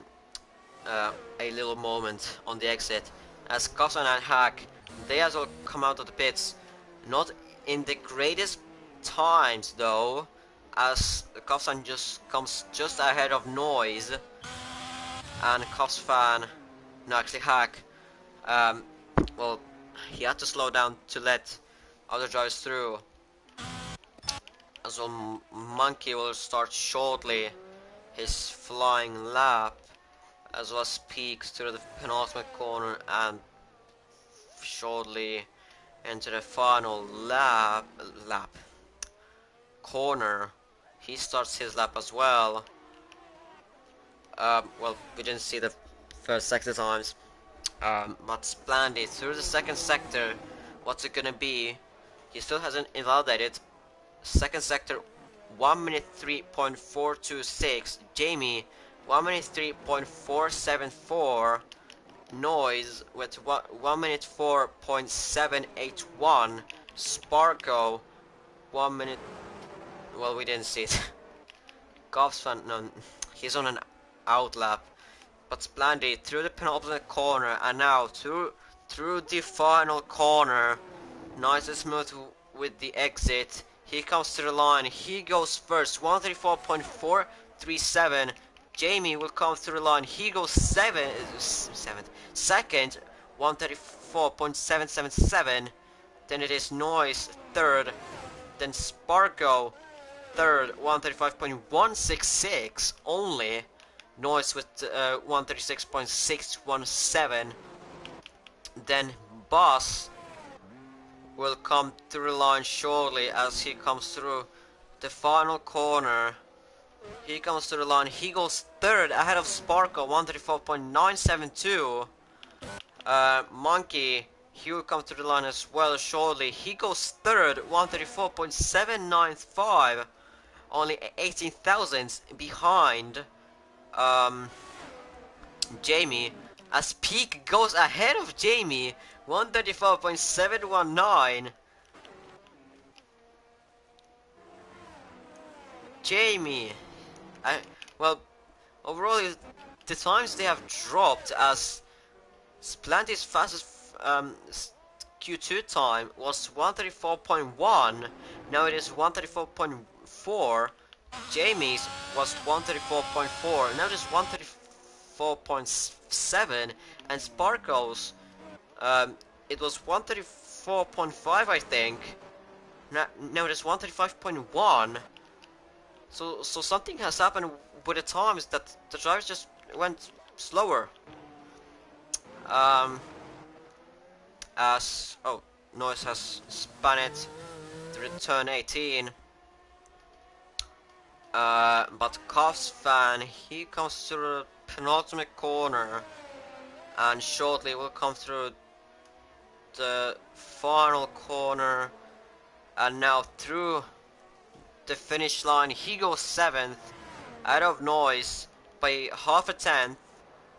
little moment on the exit, as Cosson and Hack, they as well come out of the pits, not in the greatest times though, as Cosson just comes just ahead of Noise, and Cosfan, no actually Hack, well, he had to slow down to let other drivers through. As well, Monkey will start shortly his flying lap, as well as peaks through the penultimate corner and shortly into the final corner. He starts his lap as well. Well, we didn't see the first sector times, but Splandy through the second sector. What's it gonna be? He still hasn't invalidated. Second sector, 1 minute 3.426. Jamie, 1 minute 3.474. Noise with 1 minute 4.781. Sparko, 1 minute. Well, we didn't see it. Goffsman, no, he's on an out lap. But Splandy through the penultimate corner, and now through the final corner. Nice and smooth with the exit. He comes to the line. He goes first. 134.437. Jamie will come through the line. He goes seventh. Second, 134.777. Then it is Noise third. Then Sparko third, 135.166 only. Noise with 136.617. Then Boss will come through the line shortly as he comes through the final corner. He comes to the line. He goes third ahead of Sparko, 134.972. Monkey, he will come to the line as well shortly. He goes third, 134.795. Only 18 thousandths behind Jamie. As Peak goes ahead of Jamie, 134.719. Jamie, well, overall, the times they have dropped as Splanty's fastest Q2 time was 134.1, now it is 134.4. Jamie's was 134.4, now it is 134.7, and Sparkle's it was 134.5, I think. Now it is 135.1. So something has happened with the times that the drivers just went slower. As Noise has spun it to return 18. But Koff's fan, he comes through the penultimate corner and shortly will come through the final corner, and now through the finish line he goes 7th out of Noise by half a tenth.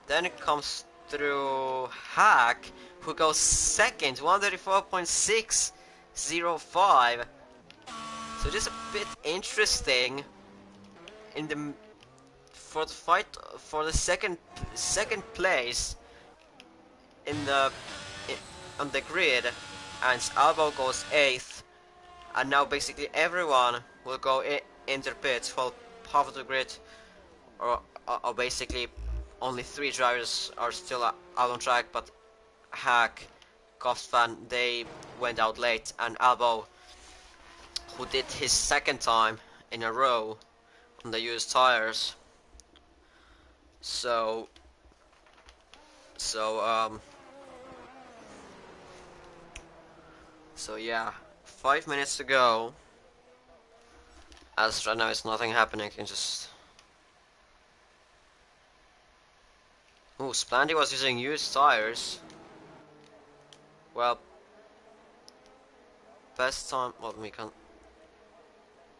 Then it comes through Hack, who goes 2nd, 134.605. So this is a bit interesting in the for the fight for the second place in the on the grid, and Albo goes 8th, and now basically everyone will go into the pits while half of the grid or basically only 3 drivers are still out on track, but Hack, Kofsfan, they went out late, and Albo, who did his 2nd time in a row on the used tires. So yeah, 5 minutes to go. As right now it's nothing happening, and just Splandy was using used tires. Well, best time. Well, we can.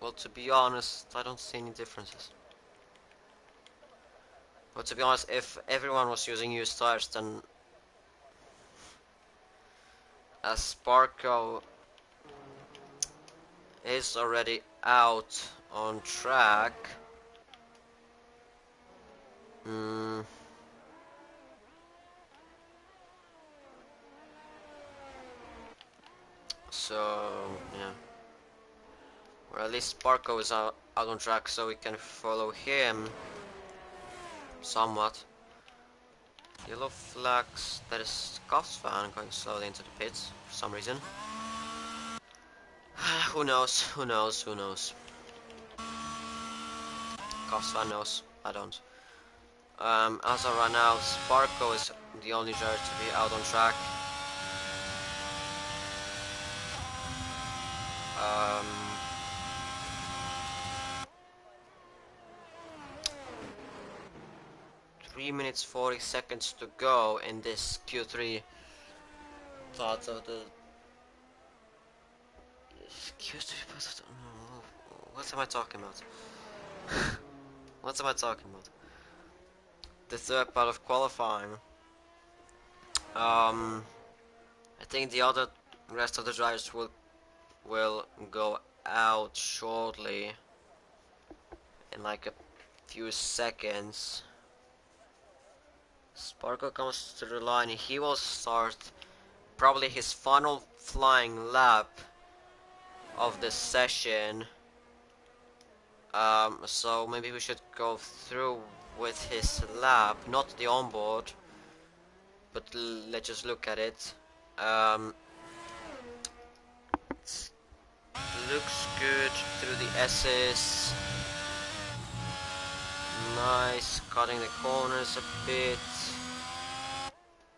Well, to be honest, I don't see any differences. But to be honest, if everyone was using used tires, then as Sparko is already out on track. So yeah, or at least Sparko is out on track, so we can follow him somewhat. Yellow flags. That is Scott's fan going slowly into the pits for some reason. Who knows? Who knows? Who knows? Scott's fan knows. I don't. As of right now, Sparko is the only driver to be out on track. 3 minutes 40 seconds to go in this Q3 part of the Q3. What am I talking about? What am I talking about? The 3rd part of qualifying. I think the rest of the drivers will go out shortly in like a few seconds. Sparko comes to the line. He will start probably his final flying lap of the session. So maybe we should go through with his lap, not the onboard, but let's just look at it. Looks good through the S's. Nice, cutting the corners a bit.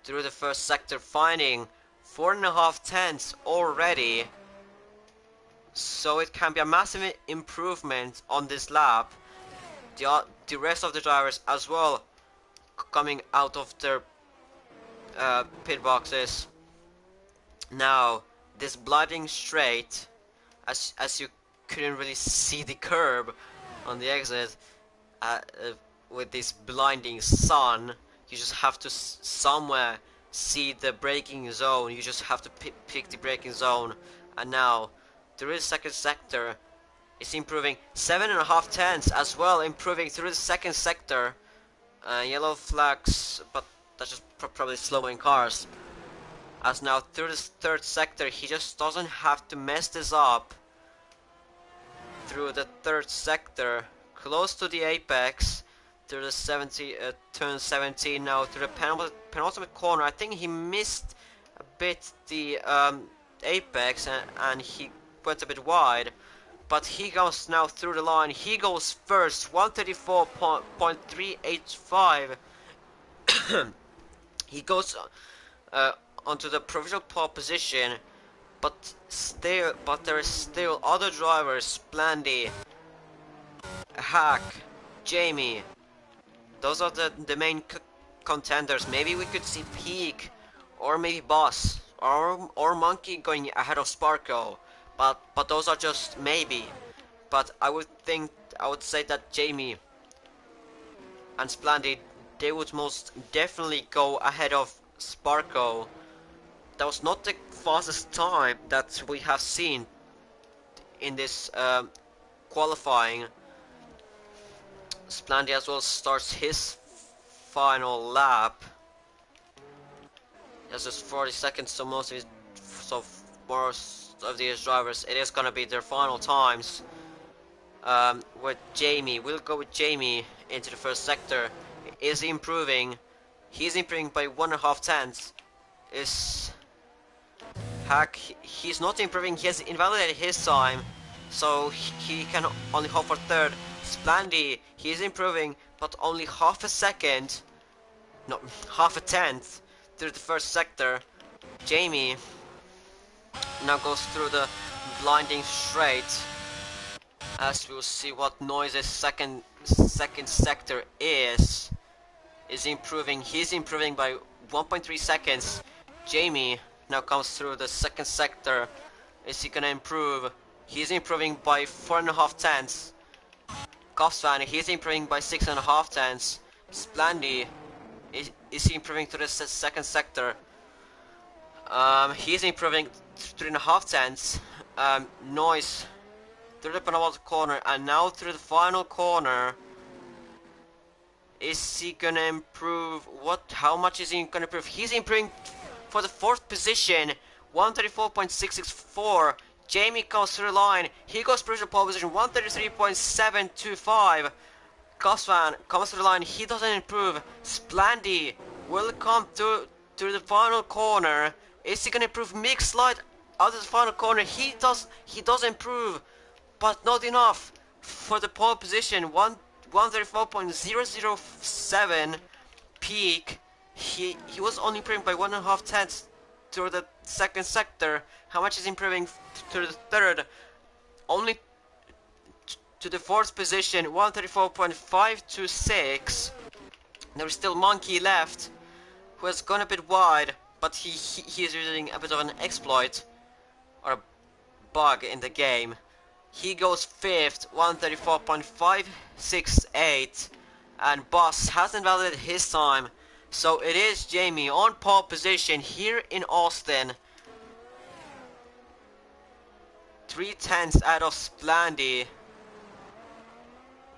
Through the first sector, finding 4.5 tenths already. So it can be a massive improvement on this lap. The rest of the drivers as well coming out of their pit boxes. Now, this blinding straight, as you couldn't really see the curb on the exit, with this blinding sun, you just have to somewhere see the braking zone. You just have to pick the braking zone. And now, through the second sector, it's improving 7.5 tenths as well, improving through the second sector. Yellow flags, but that's just probably slowing cars. As now through this third sector, he just doesn't have to mess this up. Through the third sector, close to the apex, through the turn 17 now, through the penultimate corner. I think he missed a bit the apex and he went a bit wide. But he goes now through the line. He goes first, 134.385. He goes onto the provisional pole position, but there is still other drivers: Blandy, Hack, Jamie. Those are the main contenders. Maybe we could see Peak, or maybe Boss, or Monkey going ahead of Sparko. But those are just maybe. But I would say that Jamie and Splendid, they would most definitely go ahead of Sparko. That was not the fastest time that we have seen in this qualifying. Splendid as well starts his final lap. That's just 40 seconds, so most of these drivers, it is gonna be their final times. With Jamie, we'll go with Jamie into the first sector. Is he improving? He's improving by 1.5 tenths. Is Hack? He's not improving. He has invalidated his time, so he can only hope for third. Splandy, he's improving, but only half a second. No, half a tenth through the first sector. Jamie now goes through the blinding straight. As we'll see what Noise's second sector is improving. He's improving by 1.3 seconds. Jamie now comes through the second sector. Is he gonna improve? He's improving by 4.5 tenths. Goffsvan, he's improving by 6.5 tenths. Splandy, is he improving to the second sector? He's improving 3.5 tenths. Noise through the penultimate corner, and now through the final corner. Is he gonna improve? How much is he gonna improve? He's improving for the fourth position, 134.664. Jamie comes through the line. He goes through the pole position, 133.725. Gosvan comes through the line. He doesn't improve. Splandy will come through the final corner. Is he gonna improve? Mix slide out of the final corner. He does improve, but not enough for the pole position. 134.007 peak. He was only improving by 1.5 tenths through the second sector. How much is improving to the third? Only to the fourth position, 134.526. There's still Monkey left, who has gone a bit wide, but he is using a bit of an exploit or a bug in the game. He goes fifth, 134.568, and Boss hasn't validated his time, so it is Jamie on pole position here in Austin. 3 tenths out of Splandy.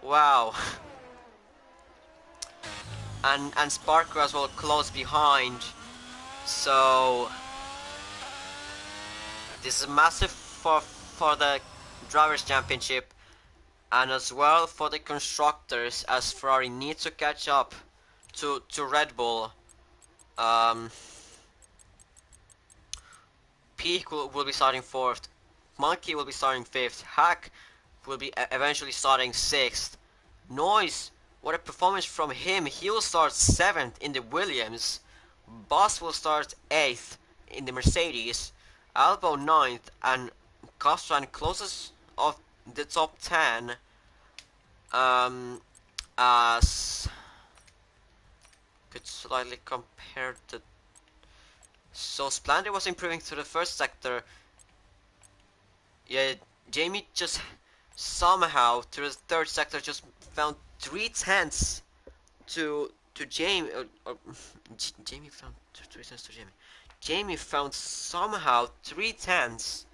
Wow. And Sparker as well close behind. So this is massive for the Drivers' Championship, and as well for the constructors, as Ferrari needs to catch up to Red Bull. Peak will be starting fourth. Monkey will be starting fifth. Hack will be eventually starting 6th. Noise, what a performance from him. He will start 7th in the Williams. Boss will start 8th in the Mercedes. Albo 9th, and Kostran closes off the top 10. As could slightly compare the. So Splendor was improving to the first sector. Yeah, Jamie just somehow to the third sector just found 3/10 to Jamie. Jamie found 3/10 to Jamie. Jamie found somehow 3/10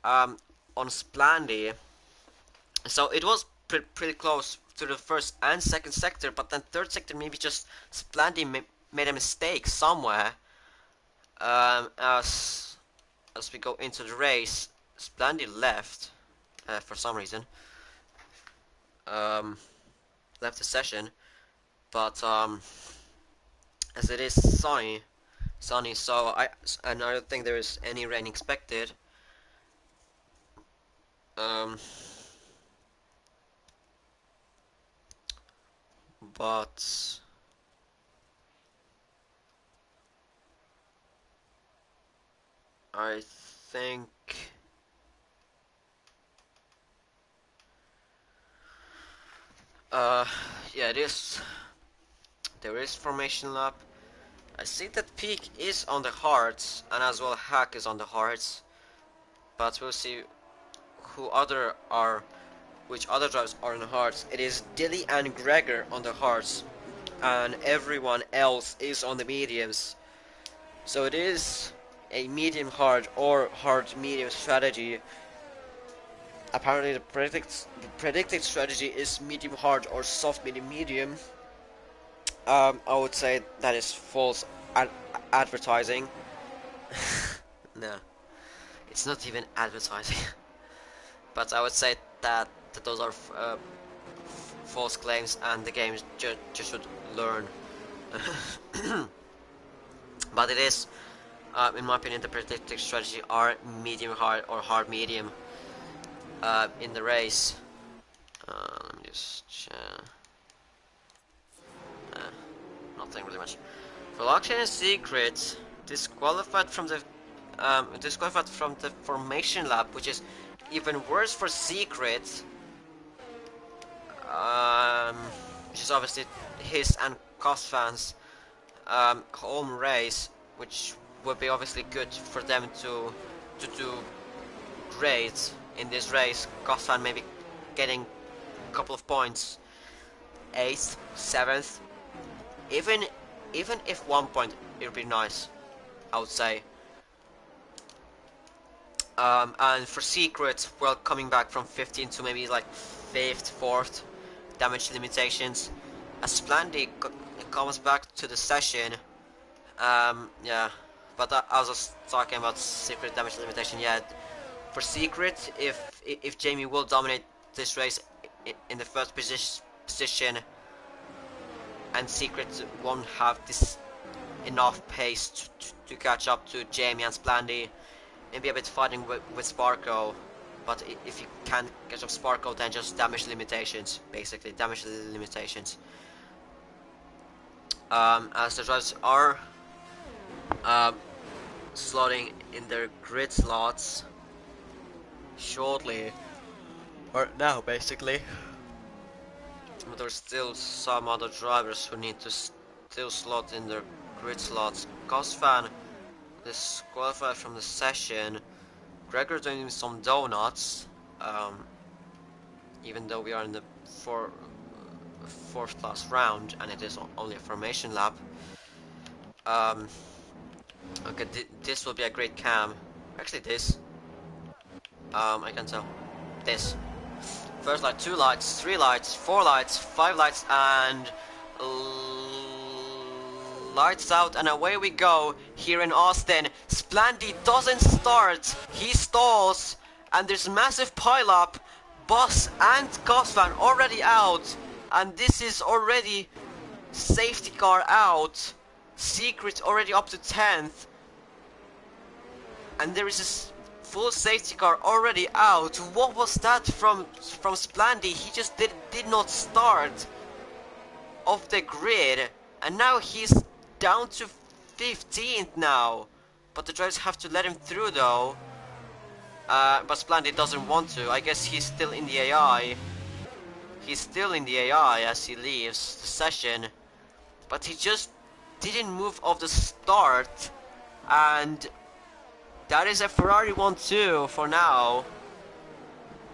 um on Splandy. So it was pretty close to the first and second sector, but then third sector maybe just Splandy made a mistake somewhere. As we go into the race, Splandy left for some reason. Um, Left the session, but as it is sunny, so I don't think there is any rain expected. Um, but I think uh yeah, it is. There is formation lap. I see that Peak is on the hearts, and as well Hack is on the hearts, but we'll see who other are, which other drivers are on the hearts. It is Dilly and Gregor on the hearts, and everyone else is on the mediums. So it is a medium hard or hard medium strategy. Apparently the predicted strategy is medium hard or soft medium medium. I would say that is false advertising. No, it's not even advertising. But I would say that those are false claims, and the game just should learn. But it is, in my opinion, the predictive strategy are medium hard or hard medium in the race. Let me just check. Nothing really much. Blockchain and Secret disqualified from the formation lab, which is even worse for Secret. Which is obviously his and Cost fans' home race, which would be obviously good for them to do great in this race. Cost fan maybe getting a couple of points, 8th, 7th, even if 1 point, it would be nice, I would say. And for Secret, well, coming back from 15 to maybe like 5th, 4th, damage limitations. As Splandy comes back to the session, yeah, but I was just talking about Secret damage limitation. Yeah, for Secret, if Jamie will dominate this race in the first position, and Secret won't have this enough pace to catch up to Jamie and Splandy, maybe a bit fighting with Sparko. But if you can't catch up Sparko, then just damage limitations, basically damage limitations. As the drivers are slotting in their grid slots shortly, or now basically. But there's still some other drivers who need to still slot in their grid slots. Cosfan disqualified from the session. Gregor doing some donuts, even though we are in the fourth class round and it is only a formation lap. Okay, this will be a great cam. Actually, this. I can tell. This. First light, 2 lights, 3 lights, 4 lights, 5 lights, and lights out, and away we go here in Austin. Splandy doesn't start, he stalls, and there's massive pile-up. Boss and Cosvan already out, and this is already safety car out. Secret already up to 10th, and there is a full safety car already out. What was that from Splandy? He just did not start off the grid, and now he's down to 15th now. But the drivers have to let him through though. But Splendid doesn't want to. I guess he's still in the AI. He's still in the AI as he leaves the session. But he just didn't move off the start. And that is a Ferrari 1-2 for now.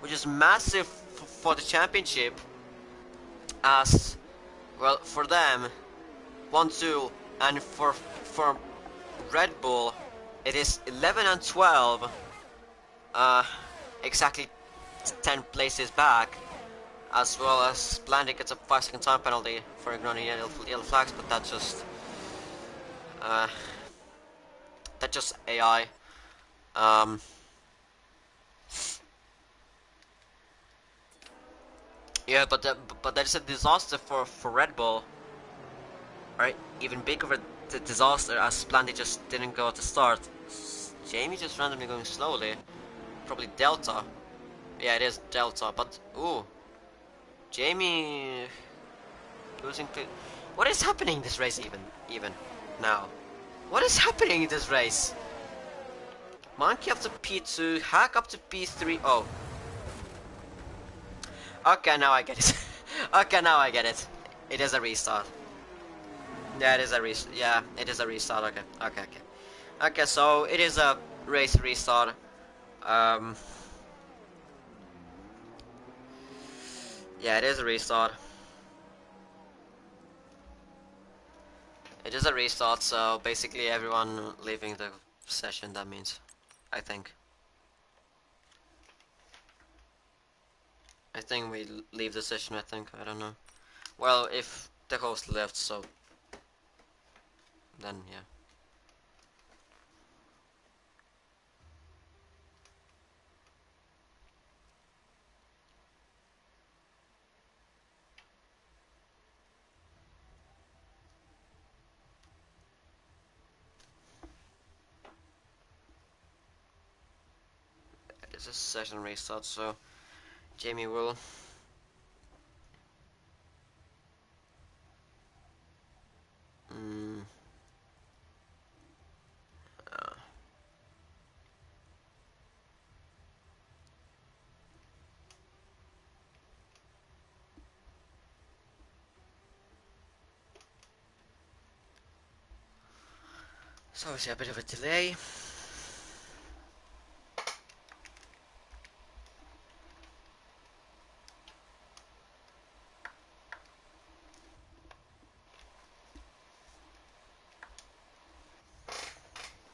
Which is massive for the championship. As, well, for them, 1-2. And for Red Bull, it is 11 and 12. Exactly 10 places back, as well as Splendid gets a 5-second time penalty for ignoring yellow flags, but uh, that's just AI. Um, yeah, but that is a disaster for Red Bull, right? Even bigger of a disaster as Splendid just didn't go at the start. Jamie just randomly going slowly, probably Delta. Yeah, it is Delta, but ooh, Jamie losing. What is happening in this race even now? What is happening in this race? Monkey up to P2, Hack up to P3. Oh. Okay, now I get it. Okay, now I get it. It is a restart. Yeah, it is a restart. Yeah, it is a restart. Okay, okay, okay. Okay, so it is a race restart. Um. Yeah, it is a restart. It is a restart, so basically everyone leaving the session, that means. I think. I think we leave the session, I think. I don't know. Well, if the host left, so then yeah. It's a session restart, so Jamie will. Mm, uh, so it's a bit of a delay.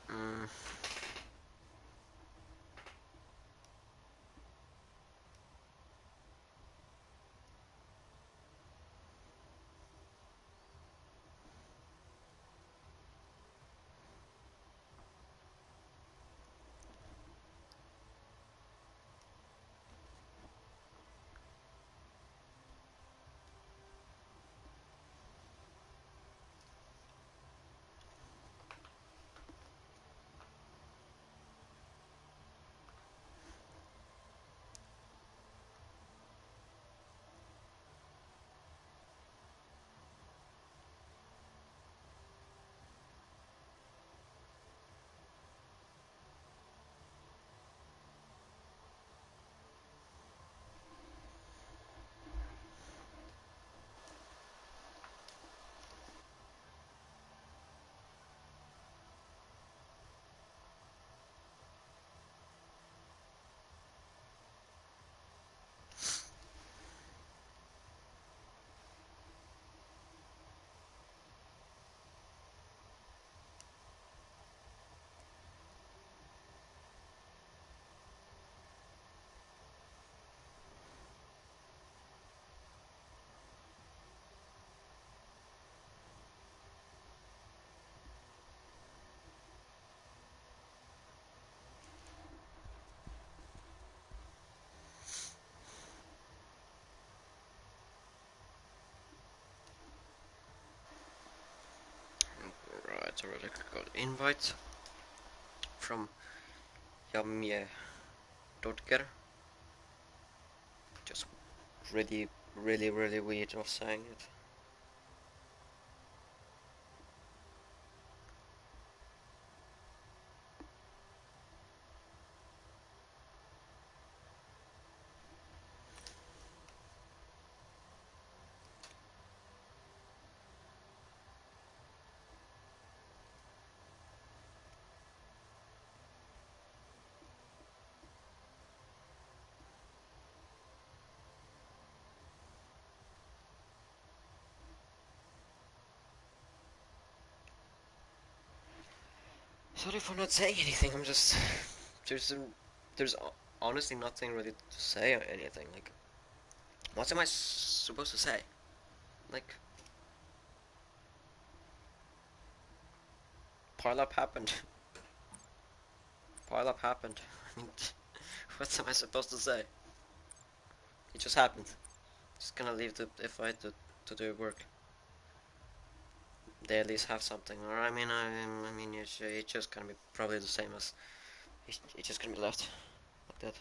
Mm, right, already got invite from jag Dodger. Just really, really, really weird of saying it. Sorry for not saying anything. I'm just there's there's honestly nothing really to say or anything. Like, what am I supposed to say? Like, pile up happened. Pile up happened. I mean, what am I supposed to say? It just happened. Just gonna leave the FI to do work. They at least have something, or I mean, it's just gonna be probably the same as it's just gonna be left like that.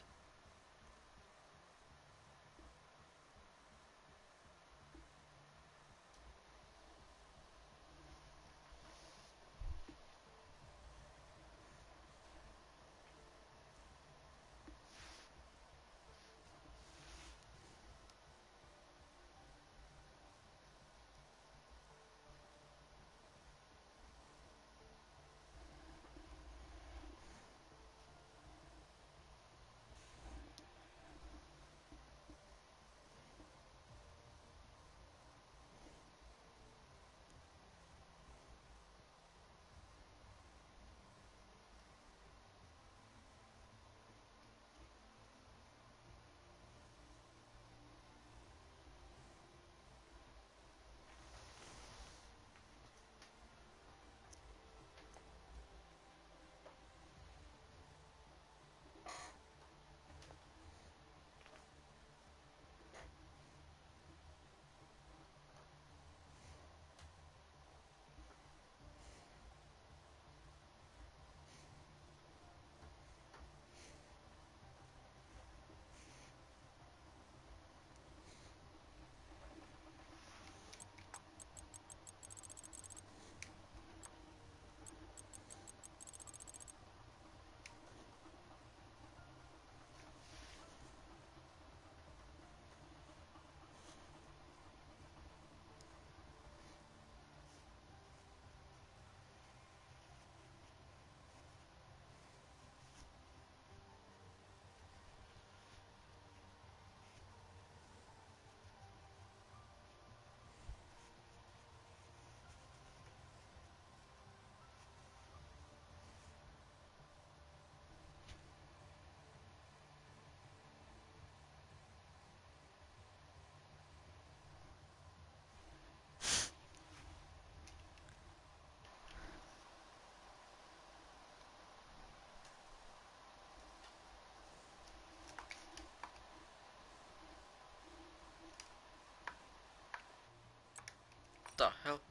The hell?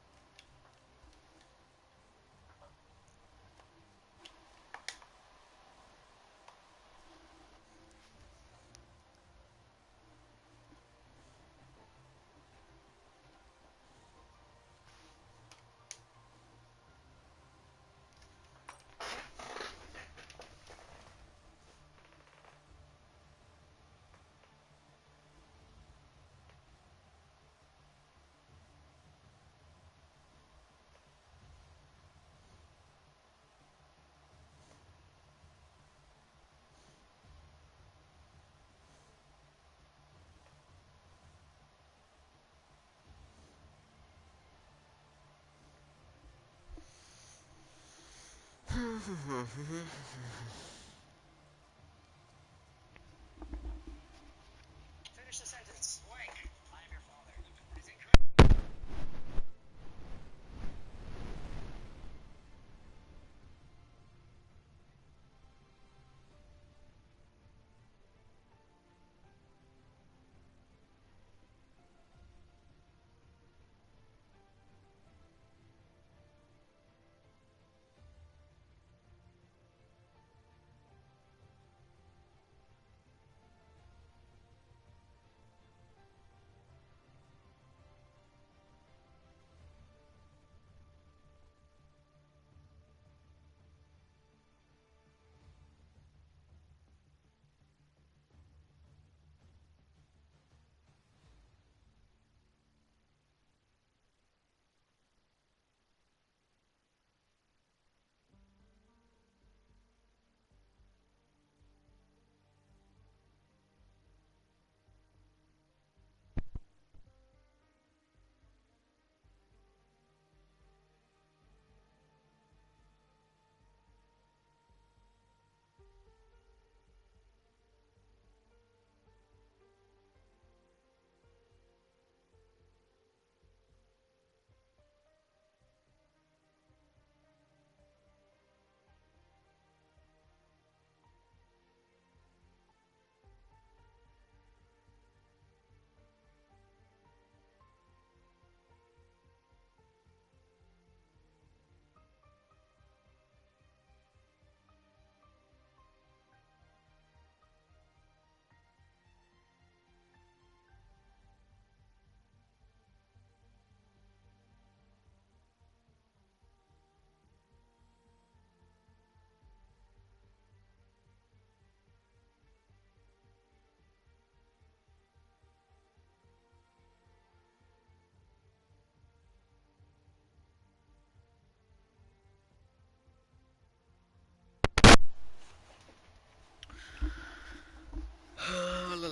Finish the sentence. Wait. I am your father. Is it correct?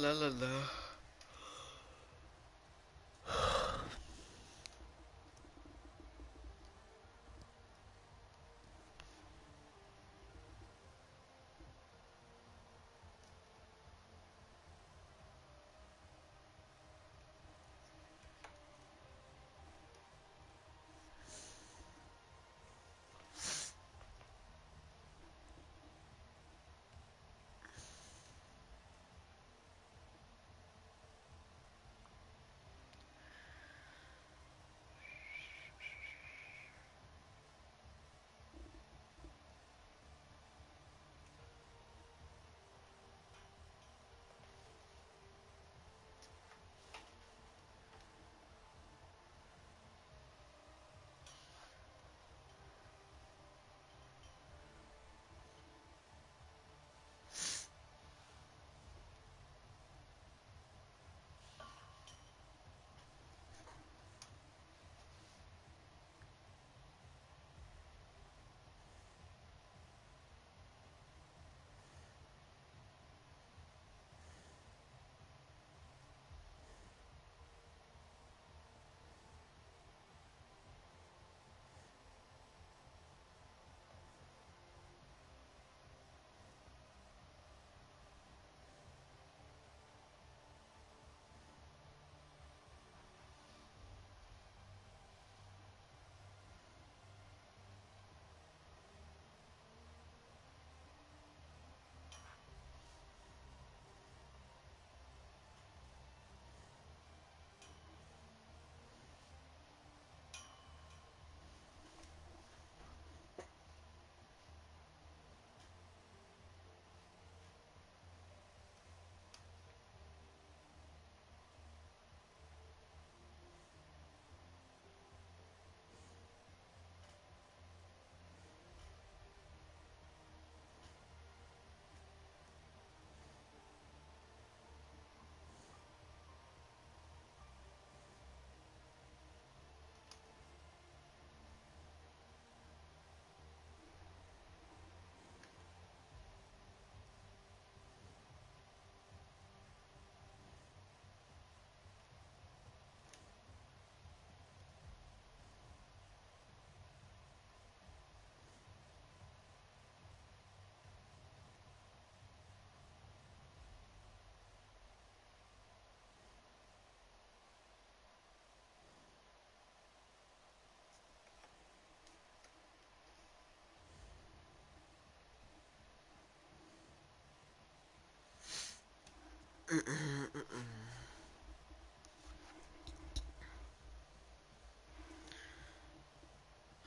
la la la.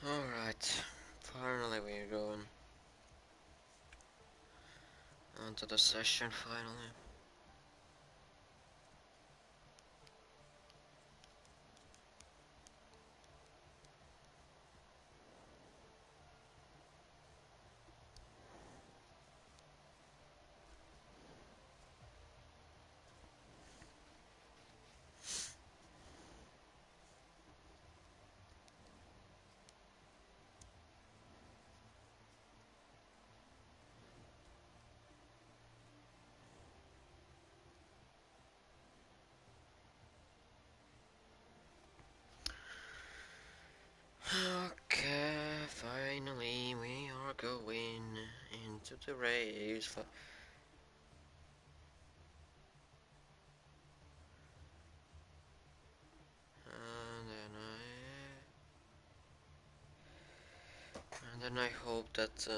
Alright, finally we're going onto the session finally. Okay, finally we are going into the race. And then I hope that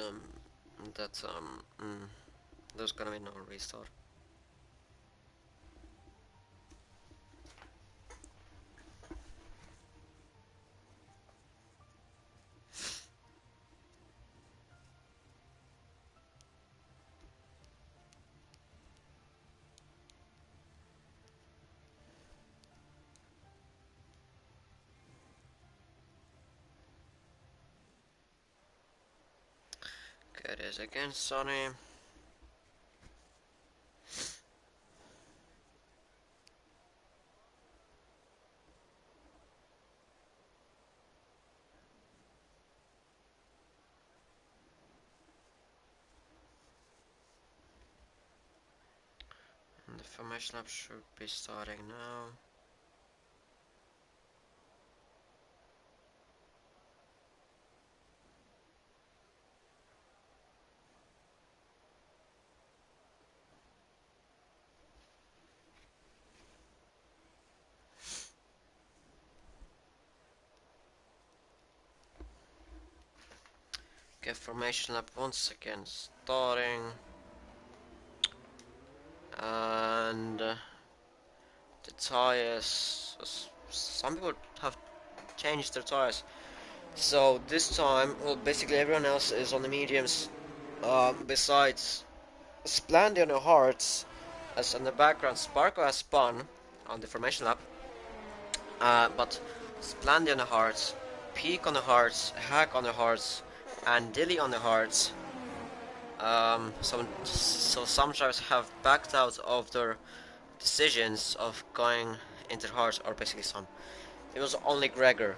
there's gonna be no restart. Okay, it is again sunny. The formation lap should be starting now. Get formation lap once again starting. And the tires, some people have changed their tires. So this time, well, basically everyone else is on the mediums, besides Splendid on the hards, as in the background, Sparko has spun on the formation lap, but Splendid on the hards, Peak on the hards, Hack on the hards, and Dilly on the hards. So some drivers have backed out of their decisions of going into the hards, or basically some. It was only Gregor,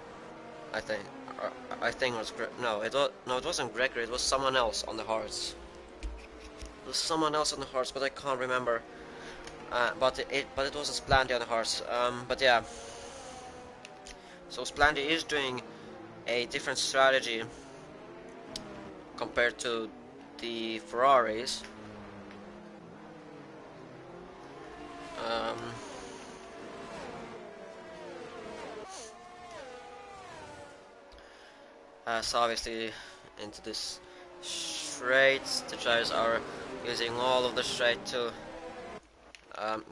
I think. Or, I think it was it wasn't Gregor. It was someone else on the hards. It was someone else on the hearts, but I can't remember. But it was a Splandy on the hearts. But yeah, so Splandy is doing a different strategy compared to the Ferraris. Um, so obviously into this straight, the drivers are using all of the straight to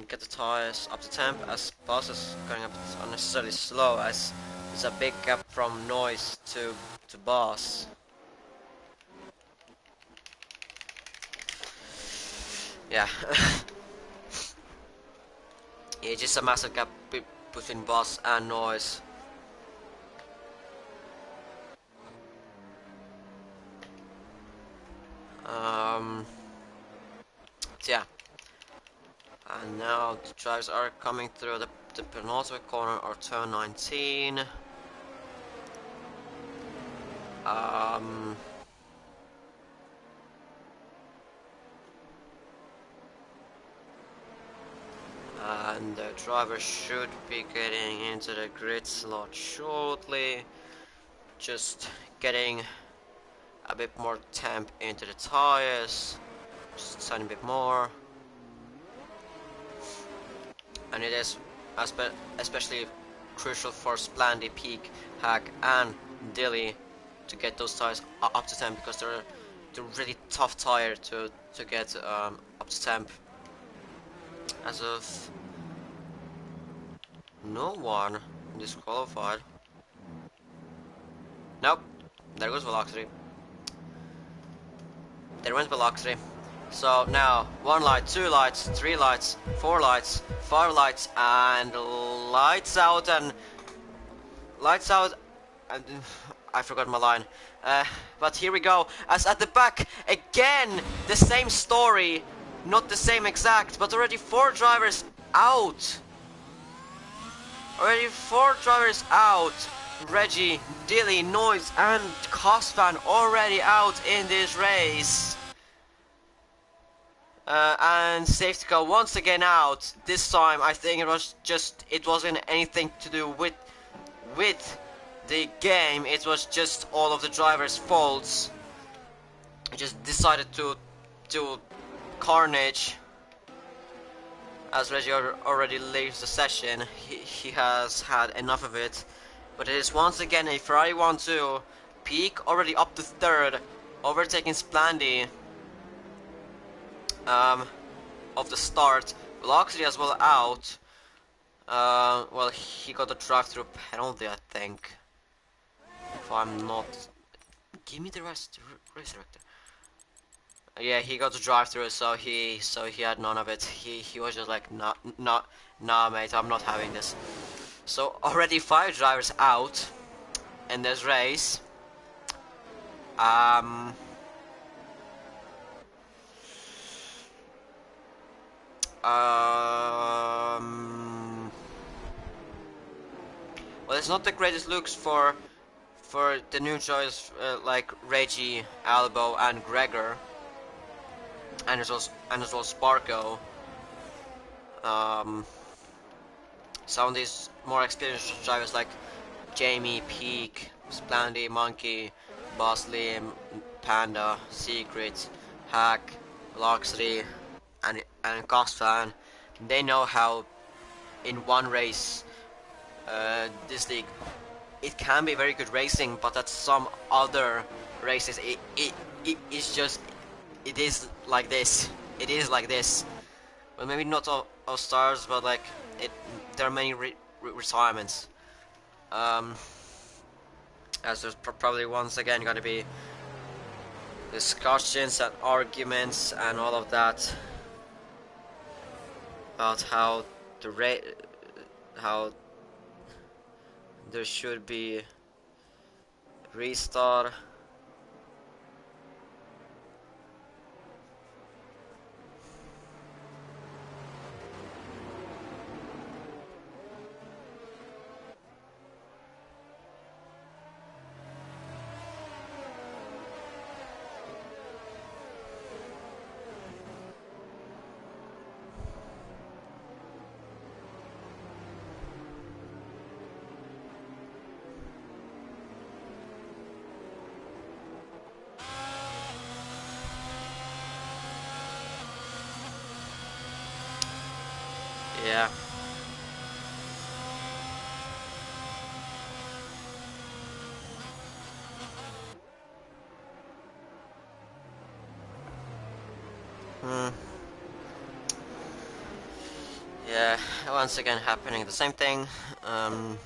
get the tires up to temp, as Boss is going up unnecessarily slow, as there's a big gap from Noise to Boss. Yeah. Yeah, just a massive gap between Boss and Noise. So yeah. And now the drivers are coming through the penultimate corner, or turn 19. Um, and the driver should be getting into the grid slot shortly. Just getting a bit more temp into the tires, just a tiny bit more. And it is especially crucial for Splandy, Peak, Hack, and Dilly to get those tires up to temp, because they're really tough tire to get up to temp. As of no one disqualified. Nope, there goes velocity. There went velocity. So now 1 light, 2 lights, 3 lights, 4 lights, 5 lights, and lights out and I forgot my line. But here we go. As at the back again, the same story, not the same exact, but already 4 drivers out. Already 4 drivers out. Reggie, Dilly, Noise, and Cosfan already out in this race. And safety car once again out. This time I think it wasn't anything to do with the game. It was just all of the drivers' faults. I just decided to carnage. As Reggie already leaves the session, he has had enough of it. But it is once again a Ferrari 1-2. Peak already up to 3rd, overtaking Splandy. Of the start. Velocity as well out. Well, he got a drive-through penalty, I think. If I'm not... Give me the rest, race director. Yeah, he got a drive-through, so he had none of it. He was just like, nah, mate, I'm not having this. So already 5 drivers out in this race. Well, it's not the greatest looks for the new choice like Reggie, Albo, and Gregor, and as well Sparko. Um, some of these more experienced drivers like Jamie, Peak, Splendy, Monkey, Boss Lim, Panda, Secret, Hack, Luxury, and Cosfan, they know how in one race this league it can be very good racing, but at some other races it is just it is like this. It is like this. Well, maybe not all stars, but like it. There are many retirements. Um, as there's probably once again going to be discussions and arguments and all of that about how the how there should be restart. Yeah. Hmm. Yeah. Once again happening the same thing. Um.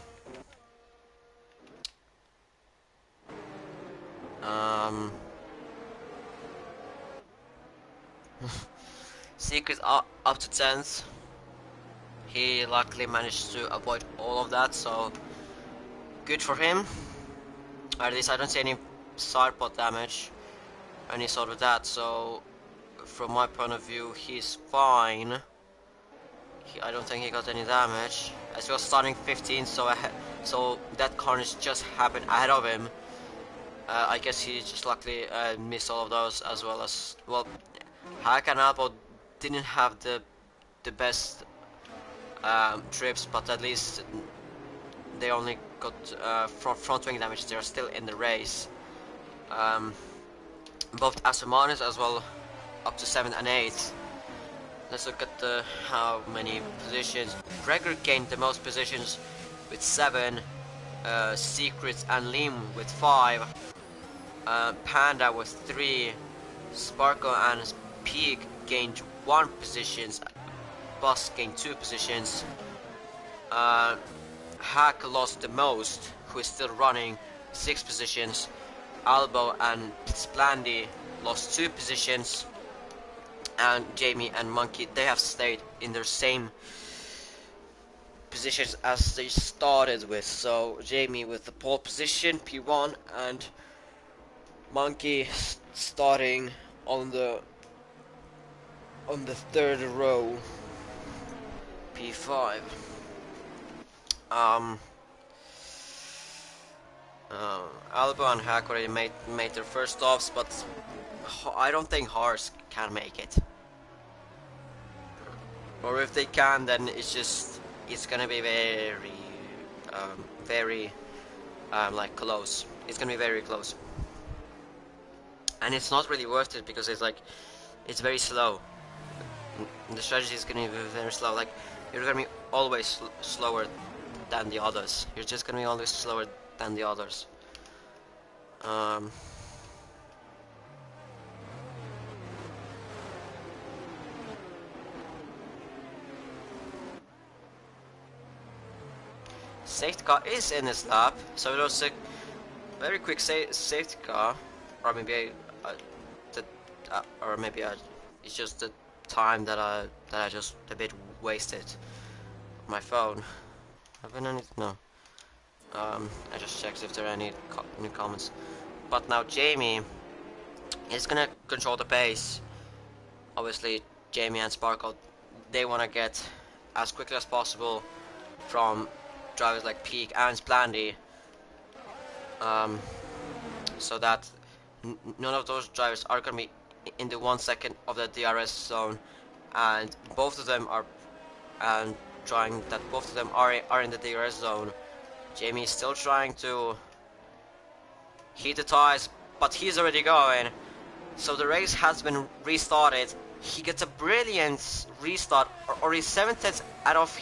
Um. Secret up to 10th. He luckily managed to avoid all of that, so good for him. At least I don't see any side pot damage, any sort of that, so from my point of view, he's fine. I don't think he got any damage. As he was starting 15, so that carnage just happened ahead of him. I guess he just luckily missed all of those, as well as, well, Hack and Alpo didn't have the best trips, but at least they only got front wing damage. They're still in the race. Um, both Asumanis as well, up to 7 and 8. Let's look at how many positions. Gregor gained the most positions with 7. Secrets and Lim with 5. Panda with 3. Sparkle and Peak gained 1 positions. Bus gained 2 positions. Hack lost the most, who is still running, 6 positions. Albo and Splandy lost 2 positions. And Jamie and Monkey, they have stayed in their same positions as they started with. So Jamie with the pole position, P1, and Monkey starting on the third row, P5. Um, Alba and Hack already made their first stops, but I don't think Hars can make it. Or if they can, then it's gonna be very like close. It's gonna be very close, and it's not really worth it because it's very slow. The strategy is gonna be very slow. Like you're gonna be always slower than the others. You're just gonna be always slower than the others. Um, Safety car is in this lap, so it was a very quick safety car, or maybe it's just the time that I just a bit wasted on my phone. Have been any? No. I just checked if there are any new comments. But now Jamie is gonna control the pace. Obviously, Jamie and Sparkle, they wanna get as quickly as possible from drivers like Peak and Splandy, so that none of those drivers are gonna be in the 1 second of the DRS zone, and both of them are and trying that both of them are in the DRS zone. Jamie is still trying to heat the tires, but he's already going. So the race has been restarted. He gets a brilliant restart, or he's 7 tenths out of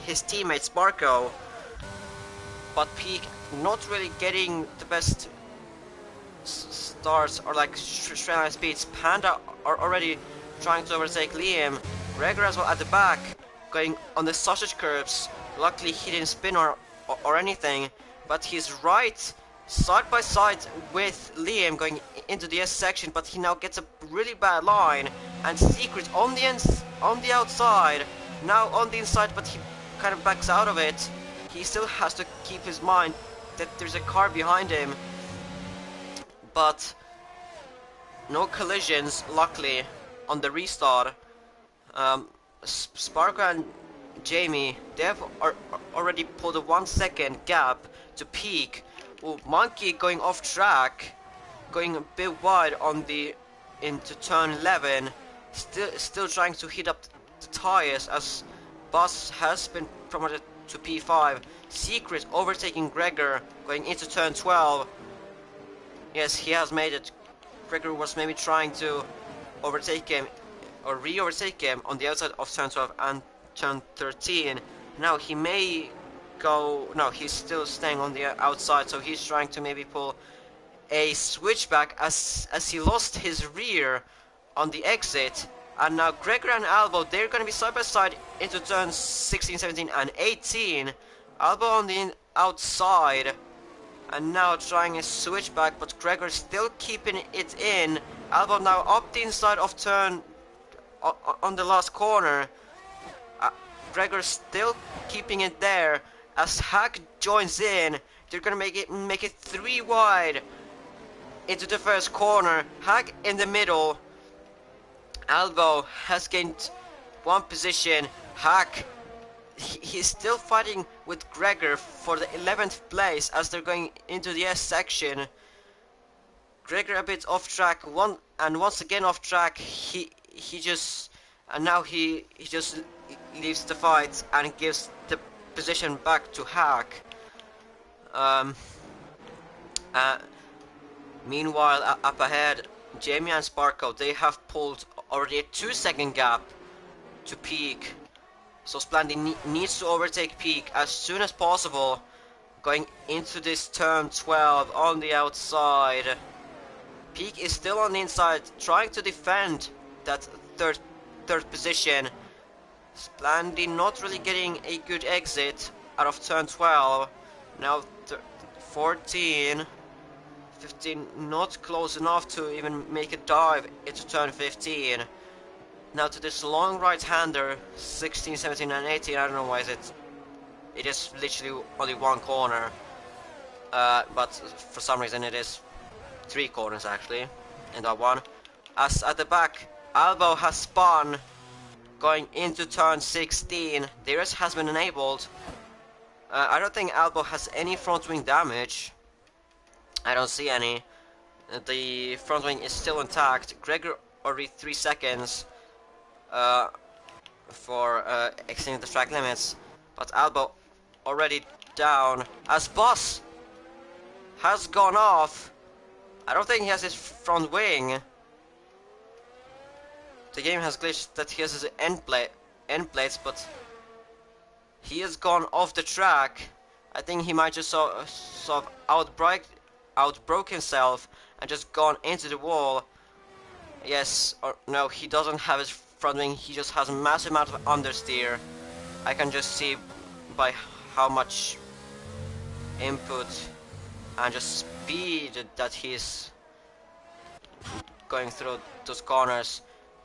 his teammate Sparko. But Peak not really getting the best starts or like straight line speeds. Panda are already trying to overtake Liam. Gregor as well at the back, going on the sausage curbs. Luckily he didn't spin or anything, but he's right side by side with Liam going into the S section, but he now gets a really bad line, and Secret on the outside, now on the inside, but he kind of backs out of it. He still has to keep his mind that there's a car behind him, but no collisions, luckily, on the restart. Sparko and Jamie, they have already pulled a 1 second gap to Peak. Ooh, Monkey going off track, going a bit wide on the into turn 11, still trying to heat up the tires as Bus has been promoted to P5. Secret overtaking Gregor going into turn 12. Yes, he has made it. Gregor was maybe trying to overtake him or re-overtake him on the outside of turn 12 and turn 13. Now he may go, no, he's still staying on the outside, so he's trying to maybe pull a switchback as he lost his rear on the exit. And now Gregor and Albo, they're going to be side by side into turns 16, 17 and 18. Albo on the outside and now trying a switchback, but Gregor still keeping it in. Albo now up the inside of turn on the last corner. Gregor still keeping it there as Hack joins in. They're gonna make it 3 wide into the first corner. Hack in the middle. Albo has gained 1 position. Hack, he's still fighting with Gregor for the 11th place as they're going into the S section. Gregor a bit off track, once again off track. He just leaves the fight and gives the position back to Hack. Meanwhile, up ahead, Jamie and Sparko, they have pulled already a 2 second gap to Peak. So Splendid needs to overtake Peak as soon as possible, going into this turn 12 on the outside. Peak is still on the inside, trying to defend that third position. Splendid not really getting a good exit out of turn 12. Now 14, 15, not close enough to even make a dive into turn 15. Now to this long right-hander, 16, 17 and 18, I don't know why it is literally only 1 corner. But for some reason it is 3 corners actually, in that one. As at the back, Albo has spun, going into turn 16. DRS has been enabled. I don't think Albo has any front wing damage. I don't see any. The front wing is still intact. Gregor already 3 seconds for exceeding the track limits, but Albo already down as Boss has gone off. I don't think he has his front wing. The game has glitched that he has his end plates, but he has gone off the track. I think he might just sort of outbroke himself and just gone into the wall. Yes, or no, he doesn't have his front wing, he just has a massive amount of understeer. I can just see by how much input and just speed that he's going through those corners.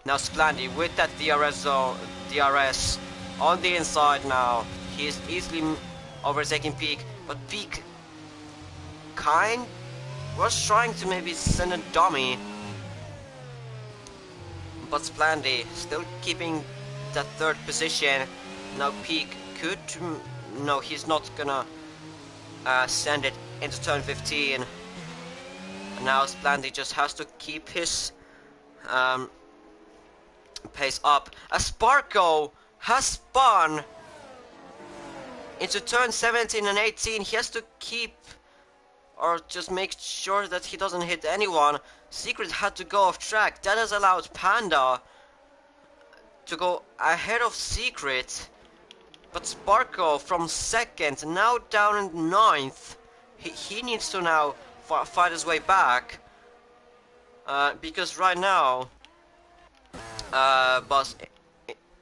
Now Splendid with that DRS on the inside now. He is easily overtaking Peak, but Peak was trying to maybe send a dummy. But Splendid still keeping that 3rd position. Now Peak could... No, he's not gonna send it into turn 15. Now Splendid just has to keep his pace up. As Sparko has spun into turn 17 and 18. He has to keep or just make sure that he doesn't hit anyone. Secret had to go off track. That has allowed Panda to go ahead of Secret. But Sparko from second, now down in ninth. He needs to now fight his way back. Because right now, Boss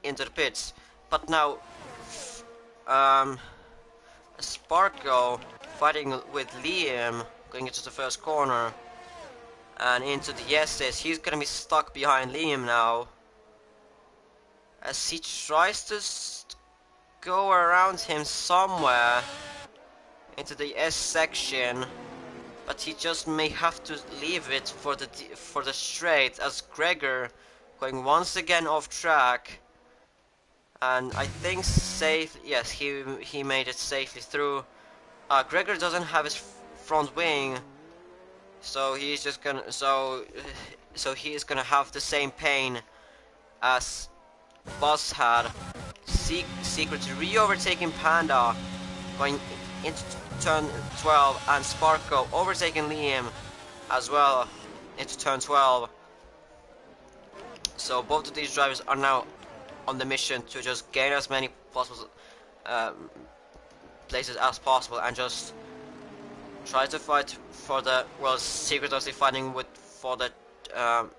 into the pits. But now, Sparko fighting with Liam, going into the first corner. And into the S's. He's gonna be stuck behind Liam now. As he tries to go around him somewhere into the S section, but he just may have to leave it for the straight, as Gregor going once again off track. And I think safe. Yes, he made it safely through. Gregor doesn't have his front wing, so he's just gonna so he is gonna have the same pain as Buzz had. Secret re-overtaking Panda, going into turn 12, and Sparko overtaking Liam as well into turn 12. So both of these drivers are now on the mission to just gain as many possible places as possible and just try to fight for the, well, Secret obviously fighting for the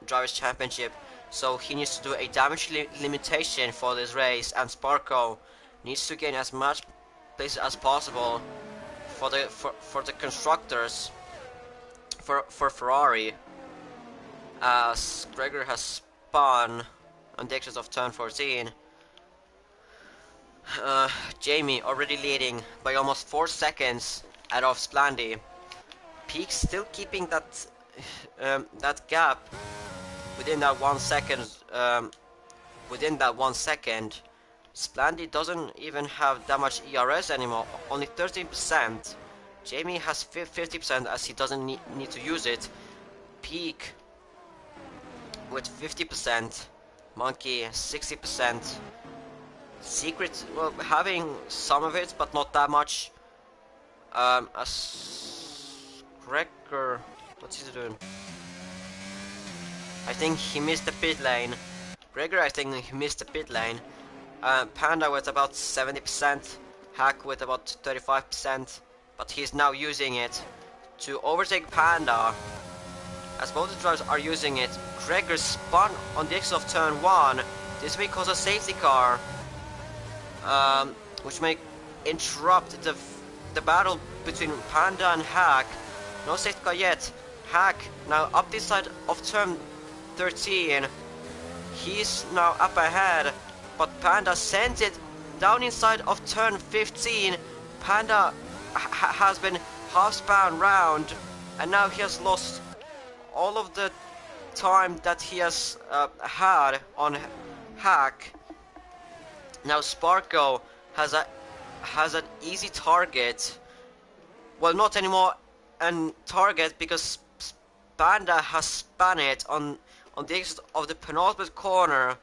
Drivers' Championship. So he needs to do a damage limitation for this race, and Sparko needs to gain as much places as possible for the constructors, for Ferrari, as Gregor has spun on the exit of turn 14. Jamie already leading by almost 4 seconds out of Splandy. Peak still keeping that that gap within that 1 second. Within that 1 second, Splandy doesn't even have that much ERS anymore. Only 13%. Jamie has 50% as he doesn't need to use it. Peak with 50%. Monkey 60%. Secret, well, having some of it, but not that much. As Gregor, what's he doing? I think he missed the pit lane. Gregor, I think he missed the pit lane. Panda with about 70%, Hack with about 35%, but he's now using it to overtake Panda. As both the drivers are using it, Gregor spun on the exit of turn 1. This may cause a safety car, which may interrupt the battle between Panda and Hack. No safety car yet. Hack now up this side of turn 13. He's now up ahead, but Panda sent it down inside of turn 15. Panda has been half span round, and now he has lost all of the time that he has had on Hack. Now Sparko has an easy target. Well, not anymore an target, because Panda has spun it on the exit of the penultimate corner.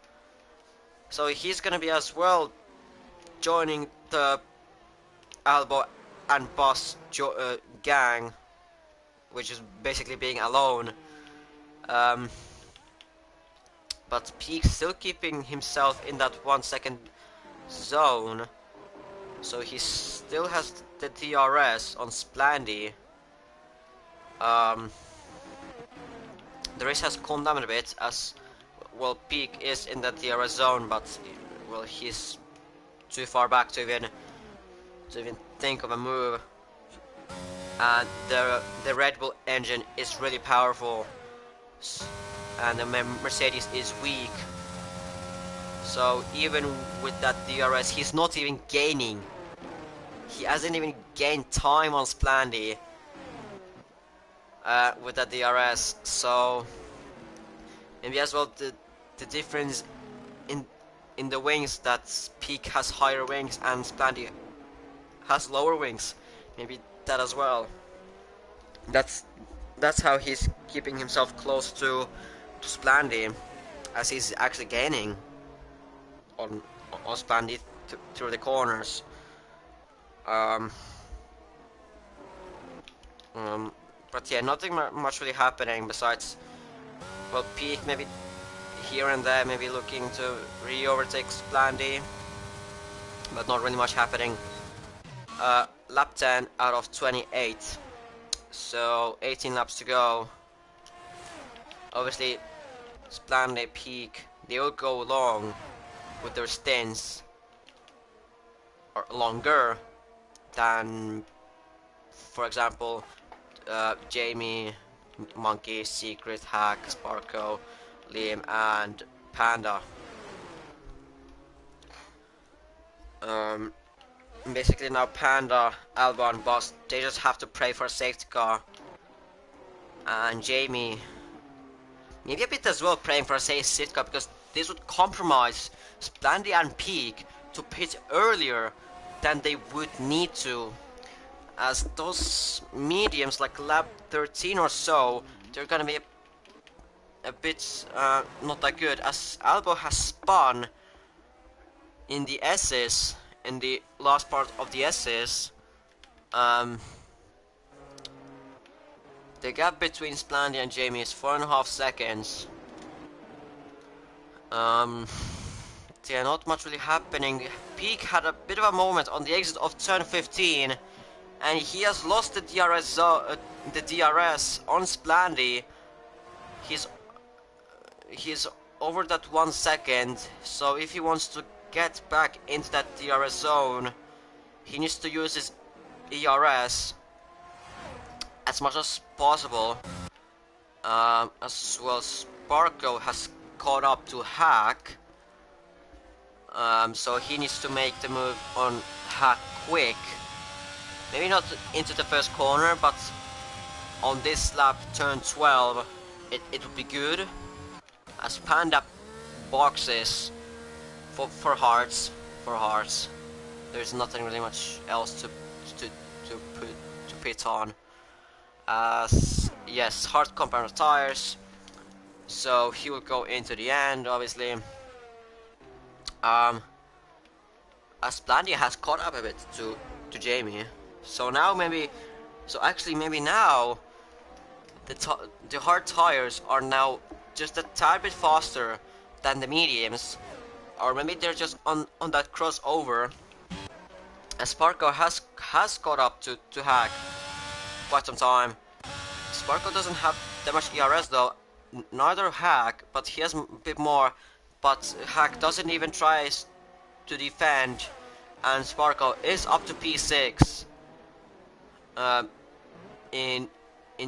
So he's gonna be as well joining the Albo and Boss gang, which is basically being alone. But Peak still keeping himself in that 1 second zone. So he still has the DRS on Splandy. The race has calmed down a bit, as well, Peak is in the DRS zone, but well, he's too far back to even think of a move. And the Red Bull engine is really powerful, and the Mercedes is weak. So even with that DRS, he's not even gaining. He hasn't even gained time on Splandy with that DRS. So maybe as well the difference in the wings, that Peak has higher wings and Splandy has lower wings. Maybe that as well. That's how he's keeping himself close to Splandy, as he's actually gaining on on Splandy through the corners. Um, um, but yeah, nothing much really happening besides, well, Peak maybe here and there, maybe looking to re-overtake Splandy, but not really much happening. Lap 10 out of 28, so 18 laps to go. Obviously, Splandy, Peak, they will go long with their stints, or longer than, for example, Jamie, Monkey, Secret, Hack, Sparko, Liam, and Panda. Um, Basically now Panda, Alba, and Boss, they just have to pray for a safety car. And Jamie, maybe a bit as well, praying for a safety car, because this would compromise Splandy and Peak to pit earlier than they would need to, as those mediums like lap 13 or so, they're gonna be a bit not that good, as Albo has spun in the S's, in the last part of the S's. The gap between Splandy and Jamie is 4.5 seconds. Yeah, not much really happening. Peak had a bit of a moment on the exit of turn 15, and he has lost the DRS on Splandy. He's over that 1 second, so if he wants to get back into that DRS zone, he needs to use his ERS as much as possible. As well, Sparko has caught up to Hack, so he needs to make the move on Hack quick. Maybe not into the first corner, but on this lap, turn 12, it would be good. As Panda boxes for hearts, there's nothing really much else to pit on. As yes, hard compound tires, so he will go into the end, obviously. As Blandy has caught up a bit to Jamie, so now maybe now the hard tires are now just a tad bit faster than the mediums, or maybe they're just on that crossover. As Sparko has caught up to Hack quite some time. Sparko doesn't have that much ERS though, neither Hack, but he has a bit more. But Hack doesn't even try to defend, and Sparko is up to P6 in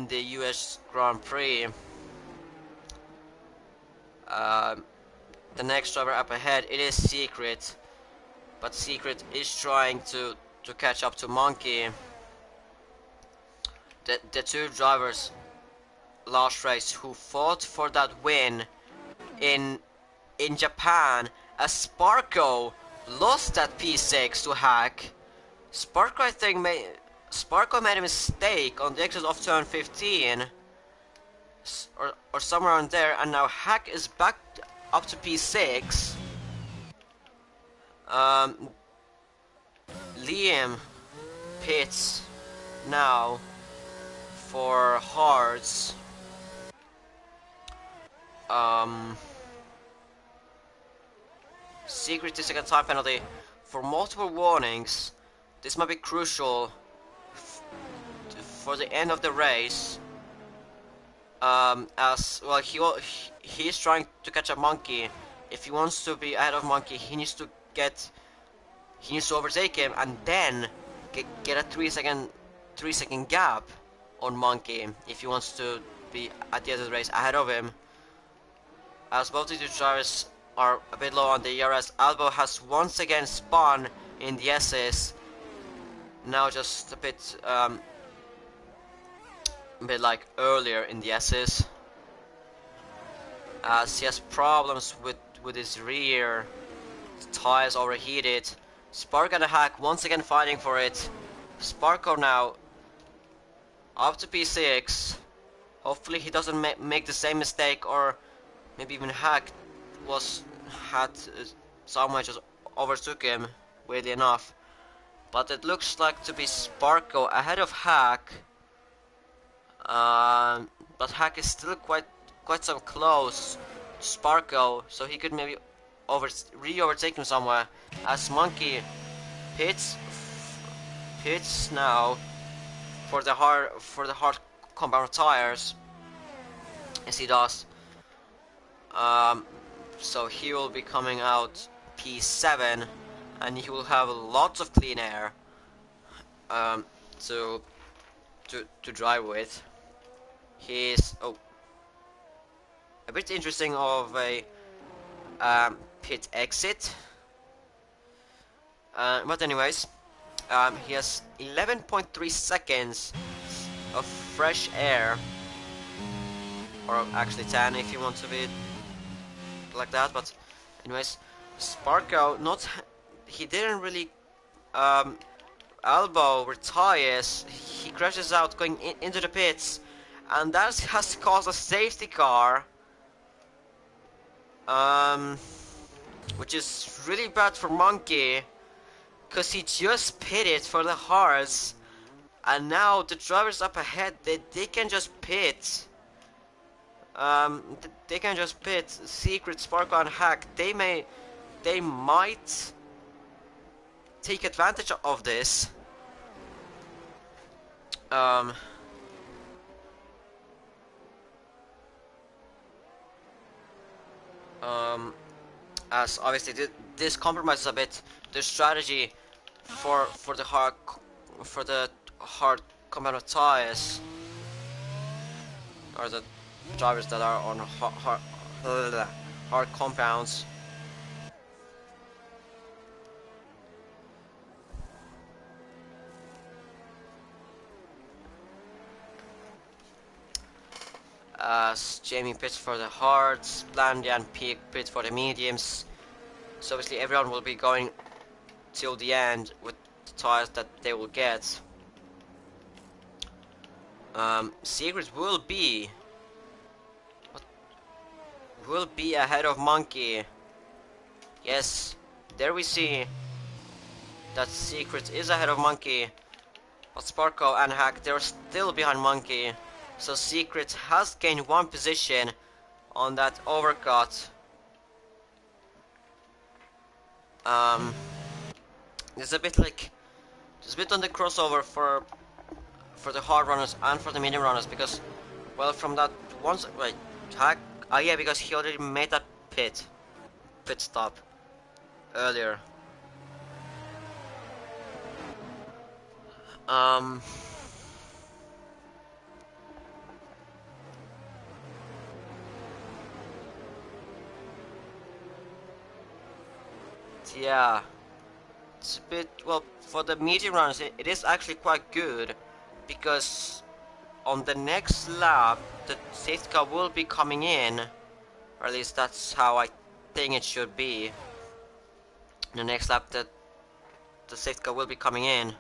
the US Grand Prix. The next driver up ahead, it is Secret, but Secret is trying to catch up to Monkey. The two drivers last race who fought for that win in Japan, as Sparko lost that P6 to Hack. Sparko made a mistake on the exit of turn 15, or somewhere on there, and now Hack is back up to P6. Liam pits now for hards. Secret is second time penalty for multiple warnings. This might be crucial for the end of the race. As well, he's trying to catch a Monkey. If he wants to be ahead of Monkey, he needs to overtake him and then get a 3 second gap on Monkey if he wants to be at the end of the race ahead of him. As both the two drivers are a bit low on the ERS, Albo has once again spun in the SS. Now just a bit like earlier in the SS, as he has problems with his rear. His tires overheated. Spark and a Hack once again fighting for it. Sparko now up to P6. Hopefully he doesn't make the same mistake, or maybe even Hack had some wedges overtook him, weirdly enough. But it looks like to be Sparko ahead of Hack. But Hack is still quite some close to Sparko, so he could maybe re-overtake him somewhere. As Monkey pits now for the hard compound tires, as he does. Um, so he will be coming out P7, and he will have lots of clean air um, to to drive with. He's a bit interesting of a pit exit, but anyways, he has 11.3 seconds of fresh air, or actually 10 if you want to be like that. But anyways, Sparko he didn't really elbow or tires. He crashes out going into the pits, and that has caused a safety car, which is really bad for Monkey, because he just pitted for the hards, and now the drivers up ahead, they can just pit. They can just pit. Secret, Sparko, and Hack, they might take advantage of this. Um, as obviously this compromises a bit the strategy for the hard compound tires, or the drivers that are on hard compounds. As Jamie pits for the hards, Blandy and Peak pit for the mediums. So obviously everyone will be going till the end with the tires that they will get. Secret will be ahead of Monkey. Yes, there we see that Secret is ahead of Monkey, but Sparko and Hack, they're still behind Monkey. So Secret has gained one position on that overcut. There's a bit on the crossover for the hard runners and for the medium runners, because, well, from that once, wait, Hack, yeah, because he already made that pit stop earlier. Yeah, it's a bit, well, for the medium runners, it is actually quite good, because on the next lap, the safety car will be coming in, or at least that's how I think it should be. The next lap, the safety car will be coming in.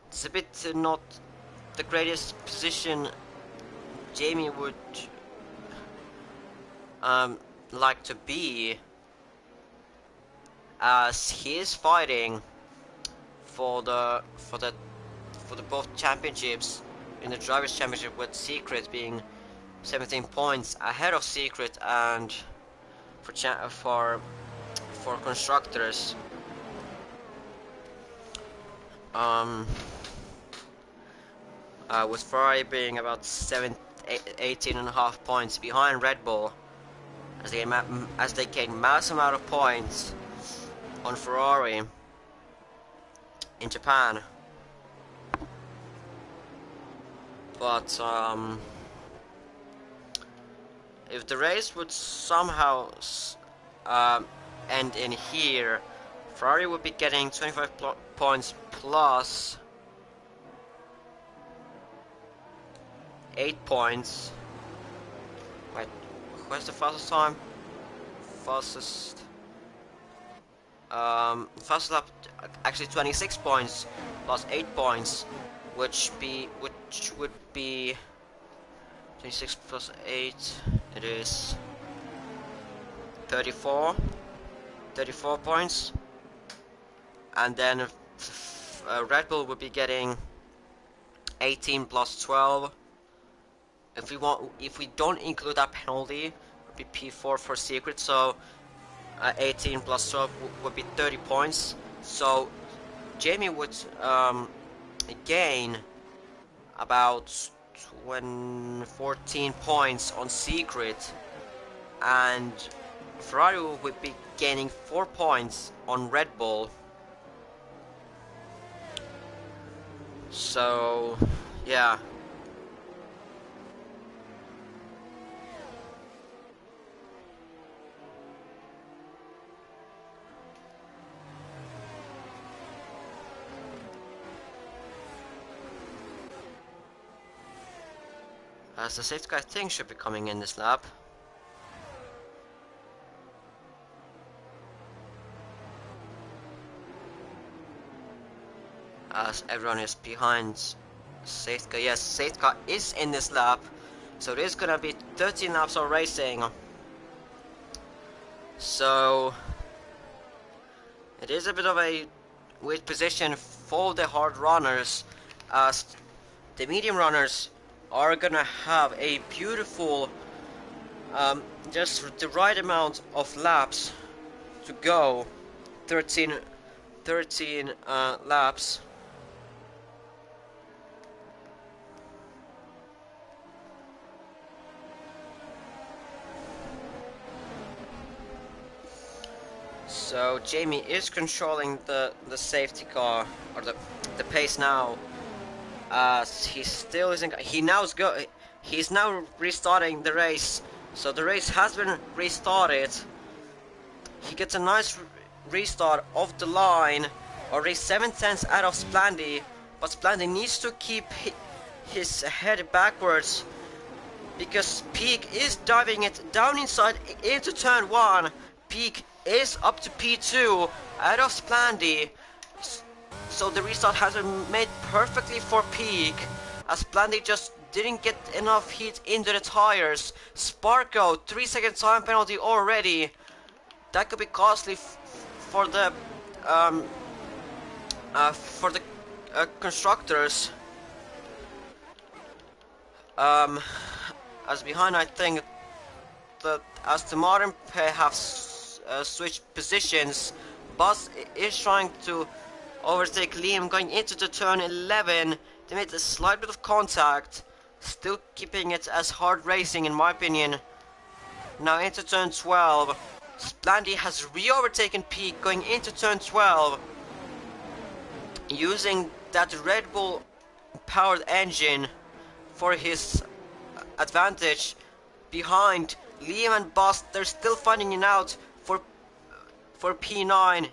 It's a bit not the greatest position Jamie would like to be, as he is fighting for the both championships in the drivers' championship, with Secret being 17 points ahead of Secret, and for constructors, with Ferrari being about 18.5 points behind Red Bull, as they gain massive amount of points on Ferrari in Japan. But if the race would somehow end in here, Ferrari would be getting 25 points plus 8 points. Wait, where's the fastest time? Fastest lap, actually 26 points plus 8 points, which would be 26 plus 8, it is 34. 34 points. And then Red Bull would be getting 18 plus 12. If we don't include that penalty, it would be P4 for secret. So 18 plus 12 would be 30 points. So Jamie would gain about 14 points on secret, and Ferrari would be gaining 4 points on Red Bull. So yeah. As the safety car, I think, should be coming in this lap. As everyone is behind safety car. Yes, safety car is in this lap. So it is gonna be 13 laps of racing. So it is a bit of a weird position for the hard runners, as the medium runners are gonna have a beautiful just the right amount of laps to go. 13 laps. So Jamie is controlling the safety car, or the pace now. He still isn't. He's now restarting the race. So the race has been restarted. He gets a nice restart of the line, already 7 tenths out of Splandy, but Splandy needs to keep his head backwards because Peak is diving it down inside into turn 1. Peak is up to P2 out of Splandy. So the restart has been made perfectly for Peak, as Splandy just didn't get enough heat into the tires. Sparko, 3-second time penalty already. That could be costly for the constructors. As behind, I think that as the Martin have switched positions, Buzz is trying to overtake Liam going into the turn 11. They made a slight bit of contact, still keeping it as hard racing in my opinion. Now into turn 12. Splandy has re-overtaken Peak going into turn 12, using that Red Bull powered engine for his advantage. Behind Liam and Boss, they're still finding it out for P9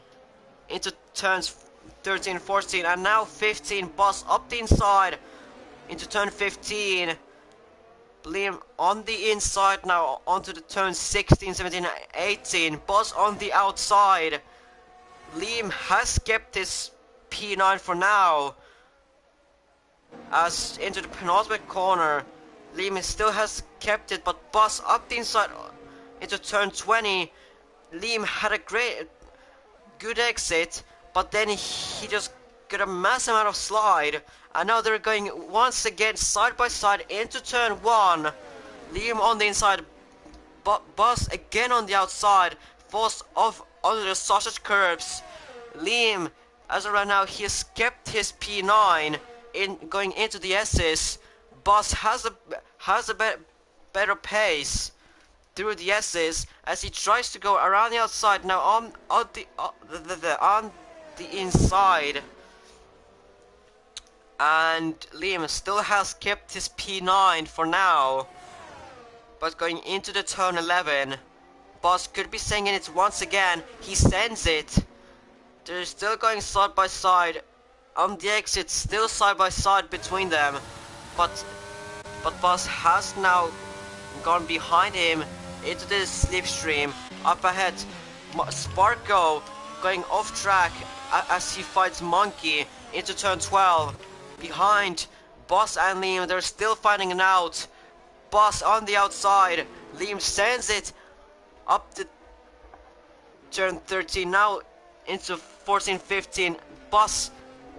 into turns 13, 14, and now 15. Boss up the inside into turn 15. Liam on the inside now onto the turn 16, 17, 18. Boss on the outside. Liam has kept his P9 for now. As into the penultimate corner, Liam still has kept it, but Boss up the inside into turn 20. Liam had a good exit, but then he just got a massive amount of slide, and now they're going once again side by side into turn 1. Liam on the inside, Buzz again on the outside, forced off onto the sausage curbs. Liam, as of right now, he has kept his P9 in going into the S's. Buzz has a better pace through the S's as he tries to go around the outside now on the inside. And Liam still has kept his P9 for now, but going into the turn 11, Boss could be singing it once again. He sends it. They're still going side by side on the exit, still side by side between them, but Boss has now gone behind him into the slipstream. Up ahead, Sparko going off track as he fights Monkey into turn 12. Behind Boss and Liam, they're still fighting it out. Boss on the outside. Liam sends it up the turn 13, now into 14-15. Boss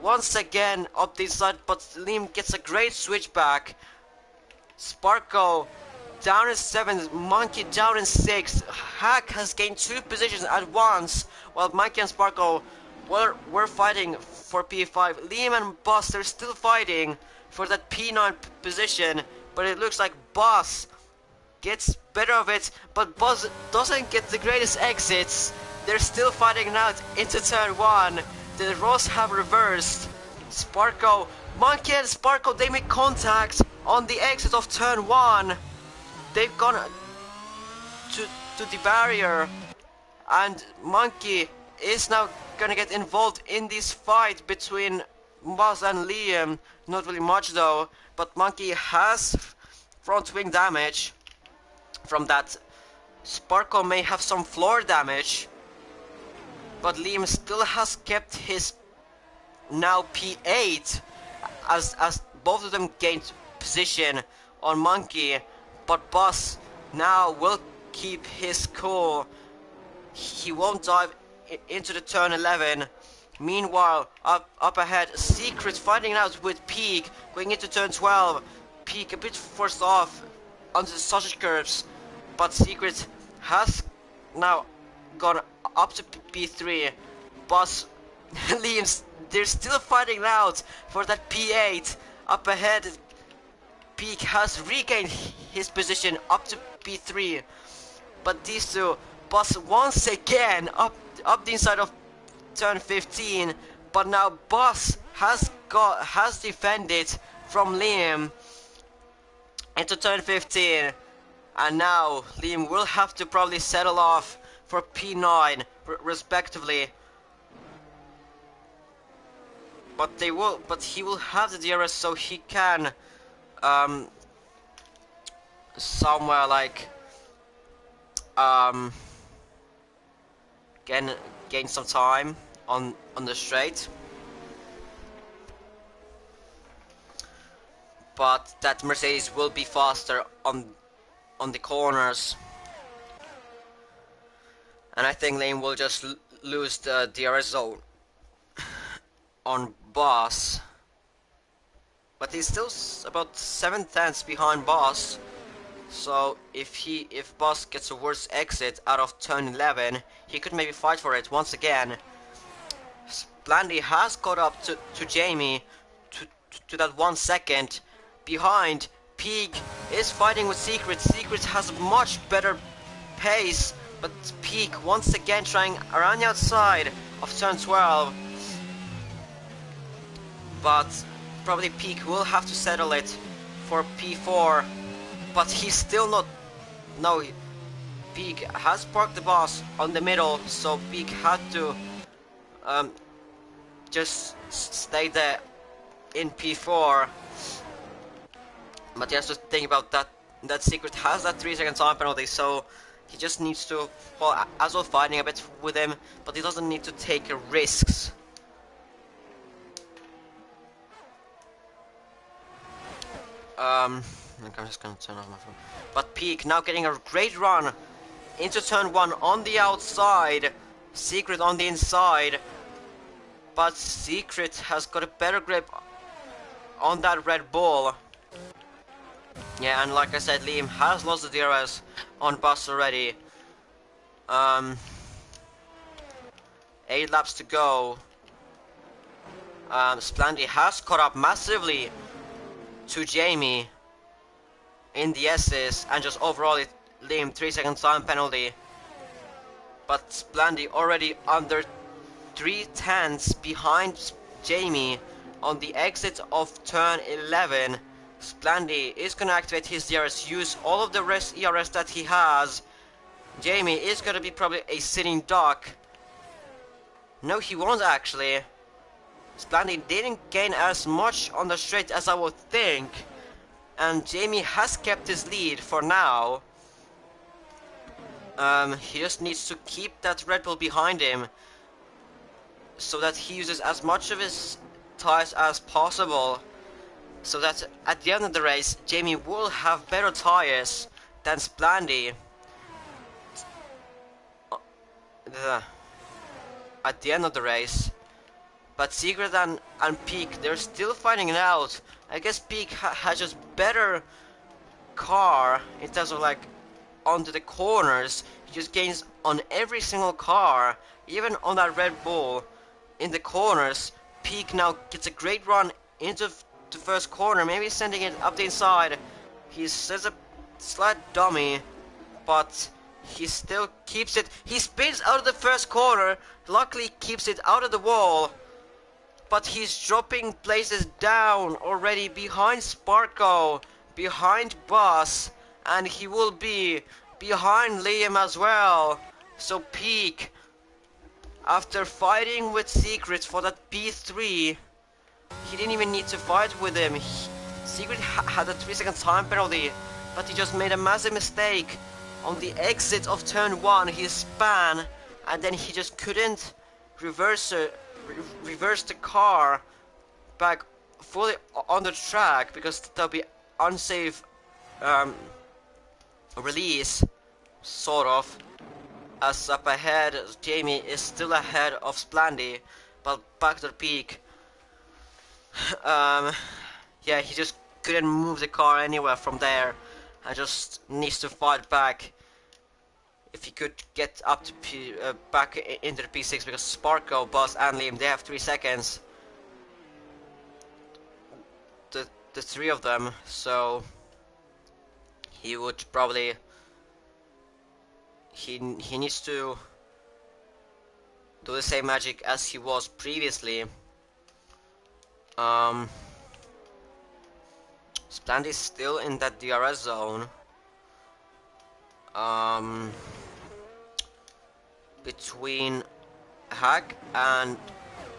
once again up the inside, but Liam gets a great switchback. Sparko down in 7, Monkey down in 6. Hack has gained 2 positions at once, while Monkey and Sparko were fighting for P5. Liam and Boss, they're still fighting for that P9 position, but it looks like Boss gets better of it, but Boss doesn't get the greatest exits. They're still fighting out into turn 1. The roles have reversed. Sparko, Monkey and Sparko, they make contact on the exit of turn 1. They've gone to the barrier, and Monkey is now gonna get involved in this fight between Boss and Liam. Not really much though, but Monkey has front wing damage from that. Sparko may have some floor damage, but Liam still has kept his now P8 as both of them gained position on Monkey, but Boss now will keep his cool. He won't dive into the turn 11. Meanwhile, up ahead, Secret fighting out with Peak going into turn 12. Peak a bit forced off onto the sausage curves, but Secret has now gone up to P3. Boss, Liam, they're still fighting out for that P8. Up ahead, Peak has regained his position up to P3. But these two, Boss once again up the inside of turn 15. But now Boss has defended from Liam into turn 15. And now Liam will have to probably settle off for P9 respectively. But he will have the DRS, so he can somewhere like gain some time on the straight. But that Mercedes will be faster on the corners, and I think Liam will just lose the DRS zone on Boss. But he's still about 7/10 behind Boss. So if Boss gets a worse exit out of turn 11, he could maybe fight for it once again. Blandy has caught up to Jamie to that 1 second behind. Peak is fighting with Secret. Secret has much better pace, but Peak once again trying around the outside of turn 12. But probably Peak will have to settle it for P4. But he's still not. No, Peak has parked the Boss on the middle, so Peak had to just stay there in P4. But he has to think about that. That Secret has that 3-second time penalty, so he just needs to, well, as well fighting a bit with him, but he doesn't need to take risks. I'm just gonna turn off my phone. But Peak now getting a great run into turn 1 on the outside. Secret on the inside. But Secret has got a better grip on that Red Bull. Yeah, and like I said, Liam has lost the DRS on Boss already. 8 laps to go. Splandy has caught up massively to Jamie in the S's, and just overall Liam 3-second time penalty. But Splandy already under 3/10 behind Jamie on the exit of turn 11. Splandy is gonna activate his DRS, use all of the rest ERS that he has. Jamie is gonna be probably a sitting duck. No, he won't actually. Splandy didn't gain as much on the straight as I would think, and Jamie has kept his lead for now. He just needs to keep that Red Bull behind him so that he uses as much of his tires as possible. so that at the end of the race, Jamie will have better tires than Splandy. Uh, at the end of the race. But Secret and Peak, they're still finding it out. I guess Peak has just better car in terms of like onto the corners. He just gains on every single car, even on that Red Bull. In the corners, Peak now gets a great run into the first corner, maybe sending it up the inside. He's a slight dummy, but he still keeps it. He spins out of the first corner, luckily keeps it out of the wall, but he's dropping places down already behind Sparko, behind Buzz, and he will be behind Liam as well. So Peak, after fighting with Secret for that P3, he didn't even need to fight with him. Secret had a 3-second time penalty, but he just made a massive mistake. On the exit of turn 1, he span, and then he just couldn't reverse the car back fully on the track because that'll be unsafe release, sort of. As up ahead, Jamie is still ahead of Splandy, but back to the Peak. Yeah, he just couldn't move the car anywhere from there, and just needs to fight back. If he could get up to back into the P6, because Sparko, Buzz, and Liam, they have 3 seconds. The three of them, so he would probably he needs to do the same magic as he was previously. Splandy is still in that DRS zone. Between Hack and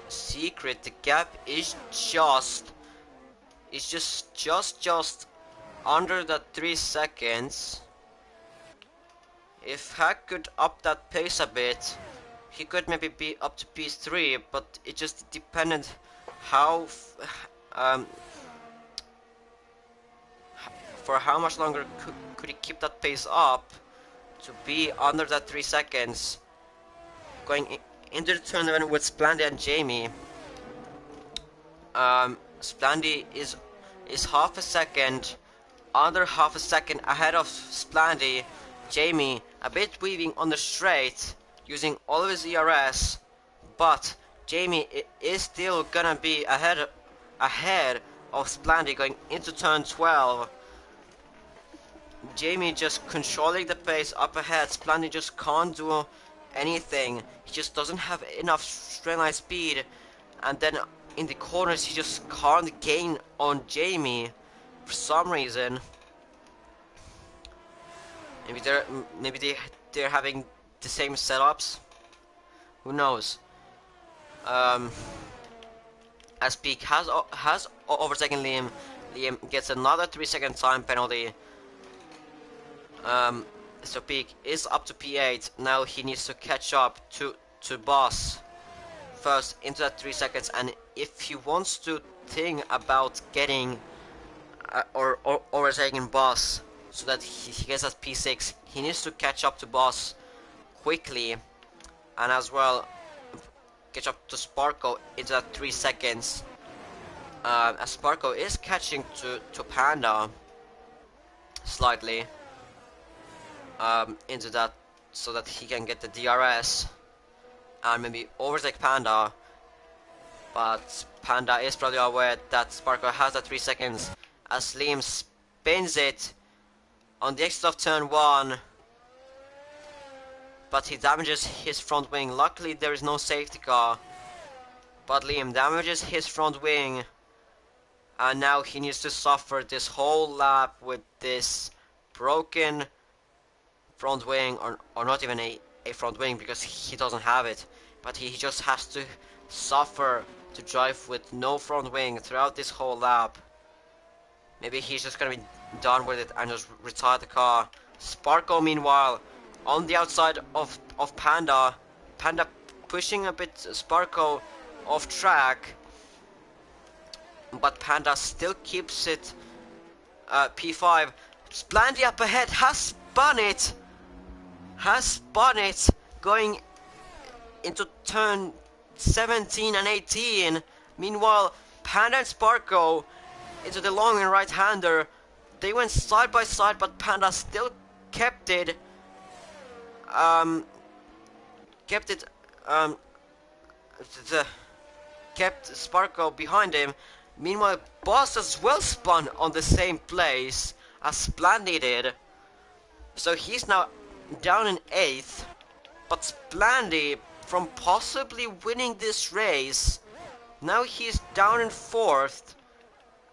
Secret, the gap is just under that 3 seconds. If Hack could up that pace a bit, he could maybe be up to P3, but it just depended how for how much longer could he keep that pace up to be under that 3 seconds. Going into the tournament with Splandy and Jamie, Splandy is half a second, under half a second ahead of Splandy. Jamie a bit weaving on the straight, using all of his ERS, but Jamie is still gonna be ahead of Splandy going into turn 12. Jamie just controlling the pace up ahead. Splandy just can't do anything. He just doesn't have enough straight line speed, and then in the corners he just can't gain on Jamie for some reason. Maybe they're having the same setups. Who knows? As Peak has overtaken Liam. Liam gets another 3-second time penalty. So Peak is up to P8. Now he needs to catch up to Boss first into that 3 seconds, and if he wants to think about getting or overtaking Boss so that he gets at P6, he needs to catch up to Boss quickly, and as well catch up to Sparko into that 3 seconds. As Sparko is catching to Panda slightly into that, so that he can get the DRS and maybe overtake Panda. But Panda is probably aware that Sparko has that 3 seconds as Liam spins it on the exit of turn 1, but he damages his front wing. Luckily there is no safety car, but Liam damages his front wing, and now he needs to suffer this whole lap with this broken front wing, or not even a front wing, because he doesn't have it, but he just has to suffer to drive with no front wing throughout this whole lap. Maybe he's just gonna be done with it and just retire the car. Sparko meanwhile on the outside of Panda. Panda pushing a bit Sparko off track. but Panda still keeps it P5. Splandy up ahead has spun it, going into turn 17 and 18. Meanwhile, Panda and Sparko into the long and right-hander. They went side by side, but Panda still kept it. Um, kept it. Um, the, kept Sparko behind him. Meanwhile, Boss as well spun on the same place as Splandy did. So he's now down in 8th. But Splandy, from possibly winning this race, now he's down in 4th.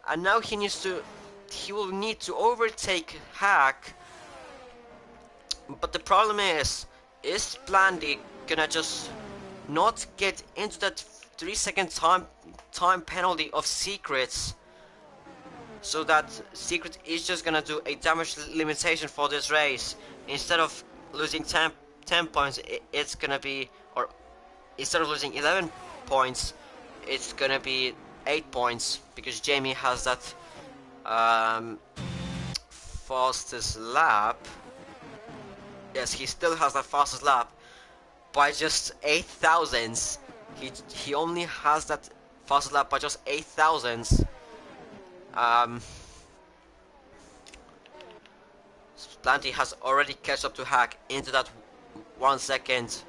And now he will need to overtake Hack. But the problem is Splandy gonna just not get into that 3-second time penalty of secrets? So that secret is just gonna do a damage limitation for this race. Instead of losing 10 points, it's gonna be, or instead of losing 11 points, it's gonna be 8 points, because Jamie has that fastest lap. Yes, he still has that fastest lap by just 8 thousandths. He only has that fastest lap by just 8 thousandths. Splanty has already catch up to Hack into that 1 second.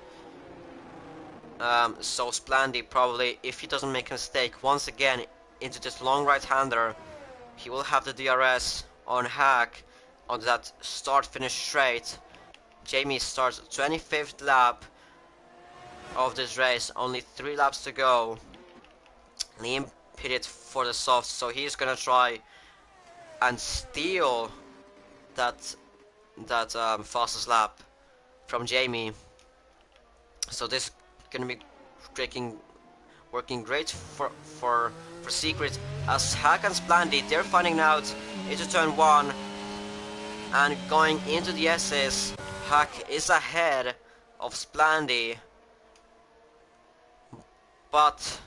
So Splanty probably, if he doesn't make a mistake, once again into this long right-hander, he will have the DRS on Hack on that start-finish straight. Jamie starts 25th lap of this race, only 3 laps to go. Liam pitted for the soft, so he's gonna try and steal that fastest lap from Jamie. So this is gonna be working great for Secret, as Hack and Splandy, they're finding out into turn 1 and going into the S's. Hack is ahead of Splandy, but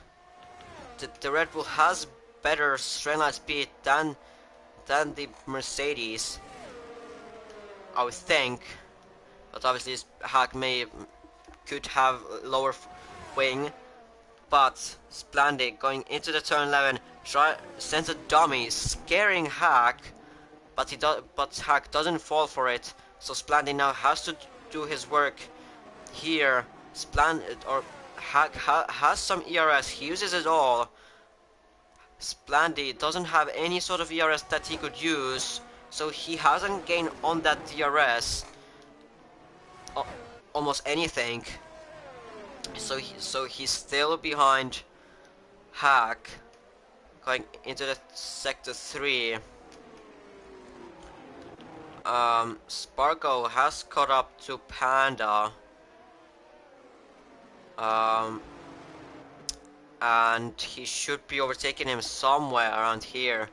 the Red Bull has better straight line speed than the Mercedes, I would think. But obviously Hack could have lower wing. But Splandy going into the turn 11 sends a dummy, scaring Hack, but Hack doesn't fall for it. So Splandy now has to do his work here. Hack has some ERS, he uses it all. Splandy doesn't have any sort of ERS that he could use, so he hasn't gained on that DRS almost anything. So he's still behind Hack going into the sector 3. Sparko has caught up to Panda. And he should be overtaking him somewhere around here.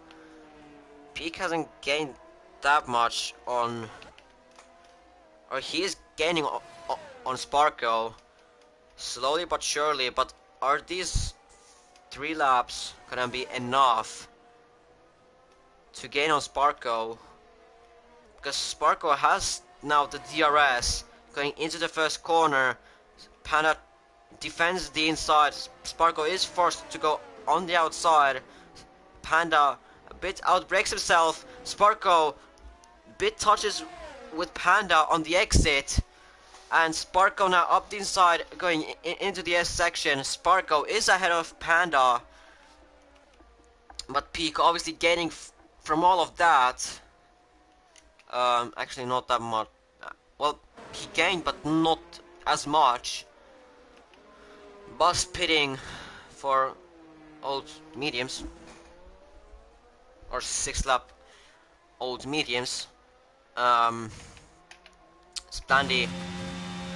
Peak hasn't gained that much on, or he is gaining on Sparko, slowly but surely. But are these 3 laps gonna be enough to gain on Sparko? Because Sparko has now the DRS going into the first corner. Panda defends the inside. Sparko is forced to go on the outside. Panda a bit outbreaks himself. Sparko bit touches with Panda on the exit. And Sparko now up the inside going into the S section. Sparko is ahead of Panda. But Peak obviously gaining from all of that. Actually not that much. Well, he gained, but not as much. Bus pitting for old mediums, or 6 lap old mediums. Splandy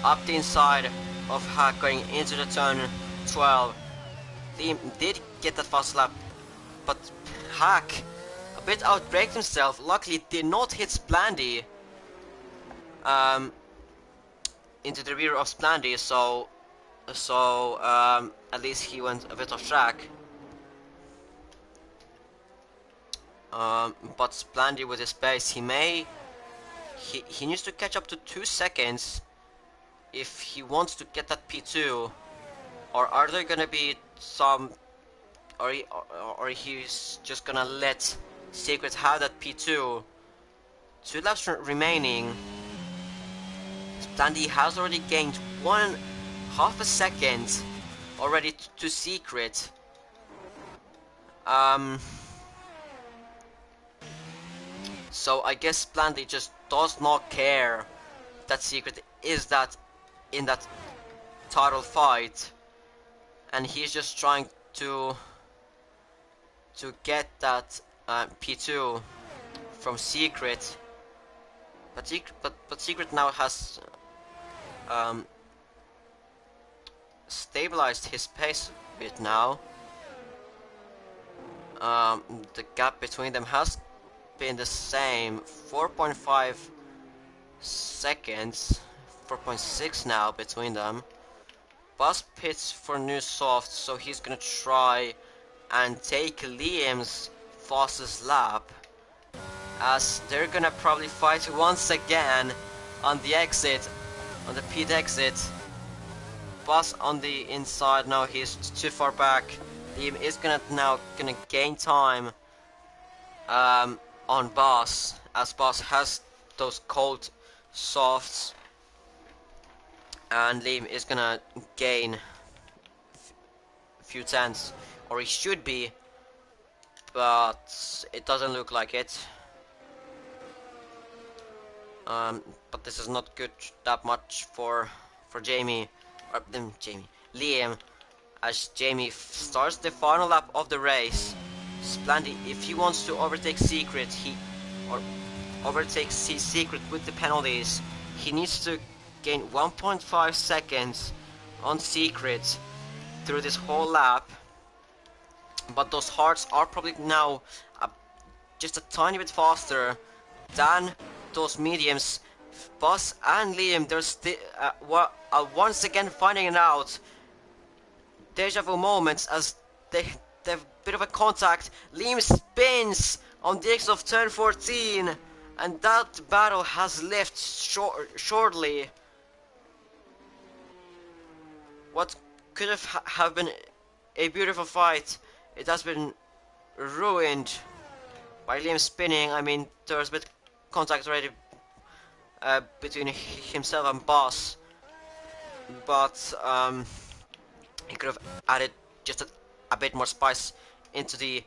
up the inside of Hack going into the turn 12. Liam did get that fast lap, but Hack a bit outbraked himself. Luckily did not hit Splandy into the rear of Splandy, so at least he went a bit off track. But Splendy with his pace, he needs to catch up to 2 seconds if he wants to get that P2. Or are there gonna be some, or he's just gonna let Secret have that P2? 2 laps remaining. Splendy has already gained 1/2 a second already to Secret. So I guess Splendy just does not care that Secret is that in that title fight, and he's just trying to get that P2 from Secret. But Secret now has stabilized his pace a bit now. The gap between them has been the same, 4.5 seconds, 4.6 now between them. Bus pits for new soft, so he's gonna try and take Liam's fastest lap, as they're gonna probably fight once again on the exit, on the pit exit. Bus on the inside, now he's too far back. Liam is gonna gain time on Bus, as Bus has those cold softs, and Liam is gonna gain a few tenths, or he should be, but it doesn't look like it. But this is not good that much for Liam, as Jamie starts the final lap of the race. Splendy, if he wants to overtake Secret, Secret with the penalties, he needs to gain 1.5 seconds on Secret through this whole lap. But those hards are probably now just a tiny bit faster than those mediums. Bus and Liam, they're once again finding it out. Deja vu moments as they've a bit of a contact. Liam spins on the exit of turn 14, and that battle has left shortly. What could have been a beautiful fight, it has been ruined by Liam spinning. I mean, there was a bit of contact already between himself and Boss, but he could have added just a bit more spice into the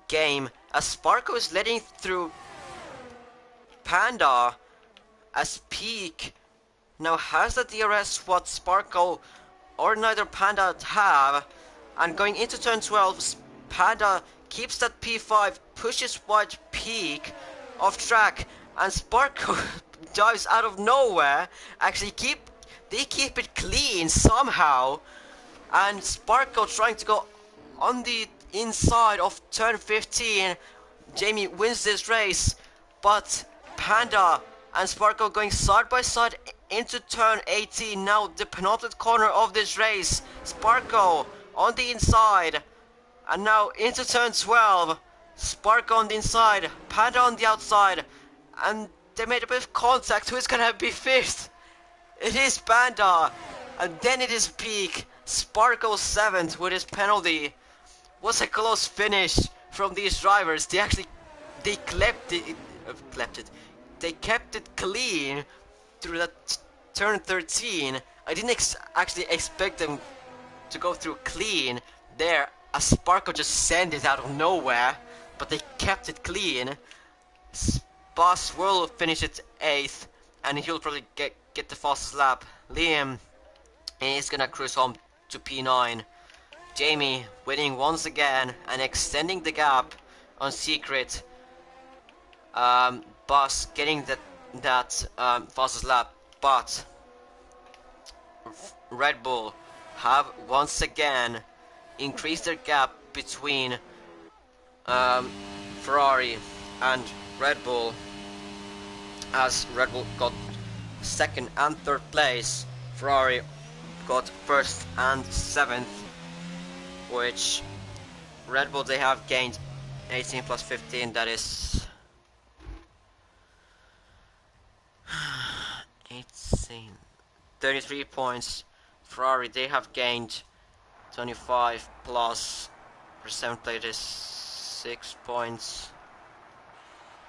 game, as Sparko is letting through Panda as Peak now has the DRS what Sparko or neither Panda have, and going into turn 12, Panda keeps that P5, pushes wide Peak off track, and Sparko dives out of nowhere. Actually they keep it clean somehow, and Sparko trying to go on the inside of turn 15. Jamie wins this race, but Panda and Sparko going side by side into turn 18, now the penultimate corner of this race. Sparko on the inside, and now into turn 12. Sparko on the inside, Panda on the outside, and they made a bit of contact. Who's gonna be fifth? It is Panda, and then it is Peak. Sparko 7th with his penalty. Was a close finish from these drivers. They kept it clean through that turn 13. I didn't actually expect them to go through clean there, as Sparko just sent it out of nowhere, but they kept it clean. Boss will finish it 8th, and he'll probably get the fastest lap. Liam is gonna cruise home to P9. Jamie winning once again and extending the gap on Secret. Boss getting that fastest lap, but Red Bull have once again increased their gap between Ferrari and Red Bull, as Red Bull got 2nd and 3rd place. Ferrari got 1st and 7th, which Red Bull, they have gained 18 plus 15, that is 18. 33 points. Ferrari, they have gained 25 plus for 7th place is 6 points.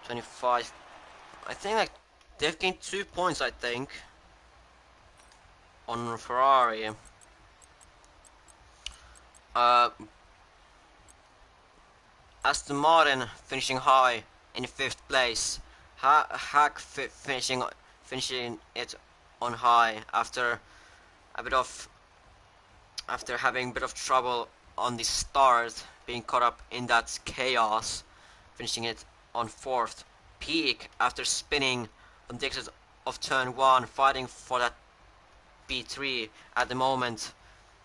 25. I think like they've gained 2 points, I think, on Ferrari. Uh, Aston Martin finishing high in 5th place. Hack finishing it on high a bit of after having a bit of trouble on the start, being caught up in that chaos, finishing it on 4th. Peak after spinning on the exit of turn 1, fighting for that P3 at the moment,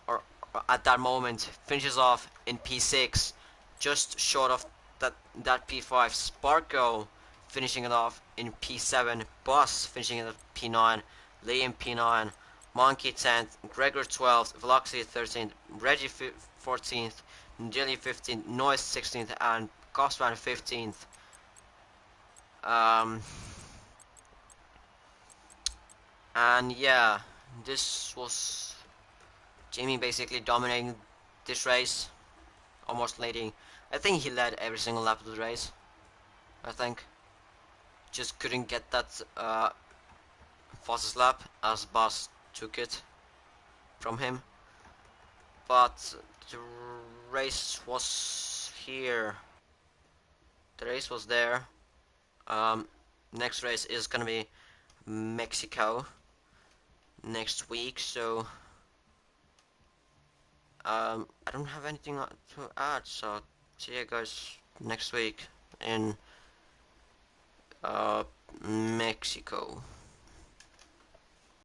or at that moment, finishes off in P6, just short of that P5. Sparko finishing it off in P7, Bus finishing it at P9, Liam P9, Monkey 10th, Gregor 12th, Velocity 13th, Reggie 14th, Jelly 15th, Noise 16th, and Costman 15th. Um, and yeah, this was Jamie basically dominating this race, almost leading. I think he led every single lap of the race. I think just couldn't get that fastest lap as Boss took it from him. But the race was here. The race was there. Um, Next race is gonna be Mexico next week, so I don't have anything to add. So see you guys next week in uh, Mexico.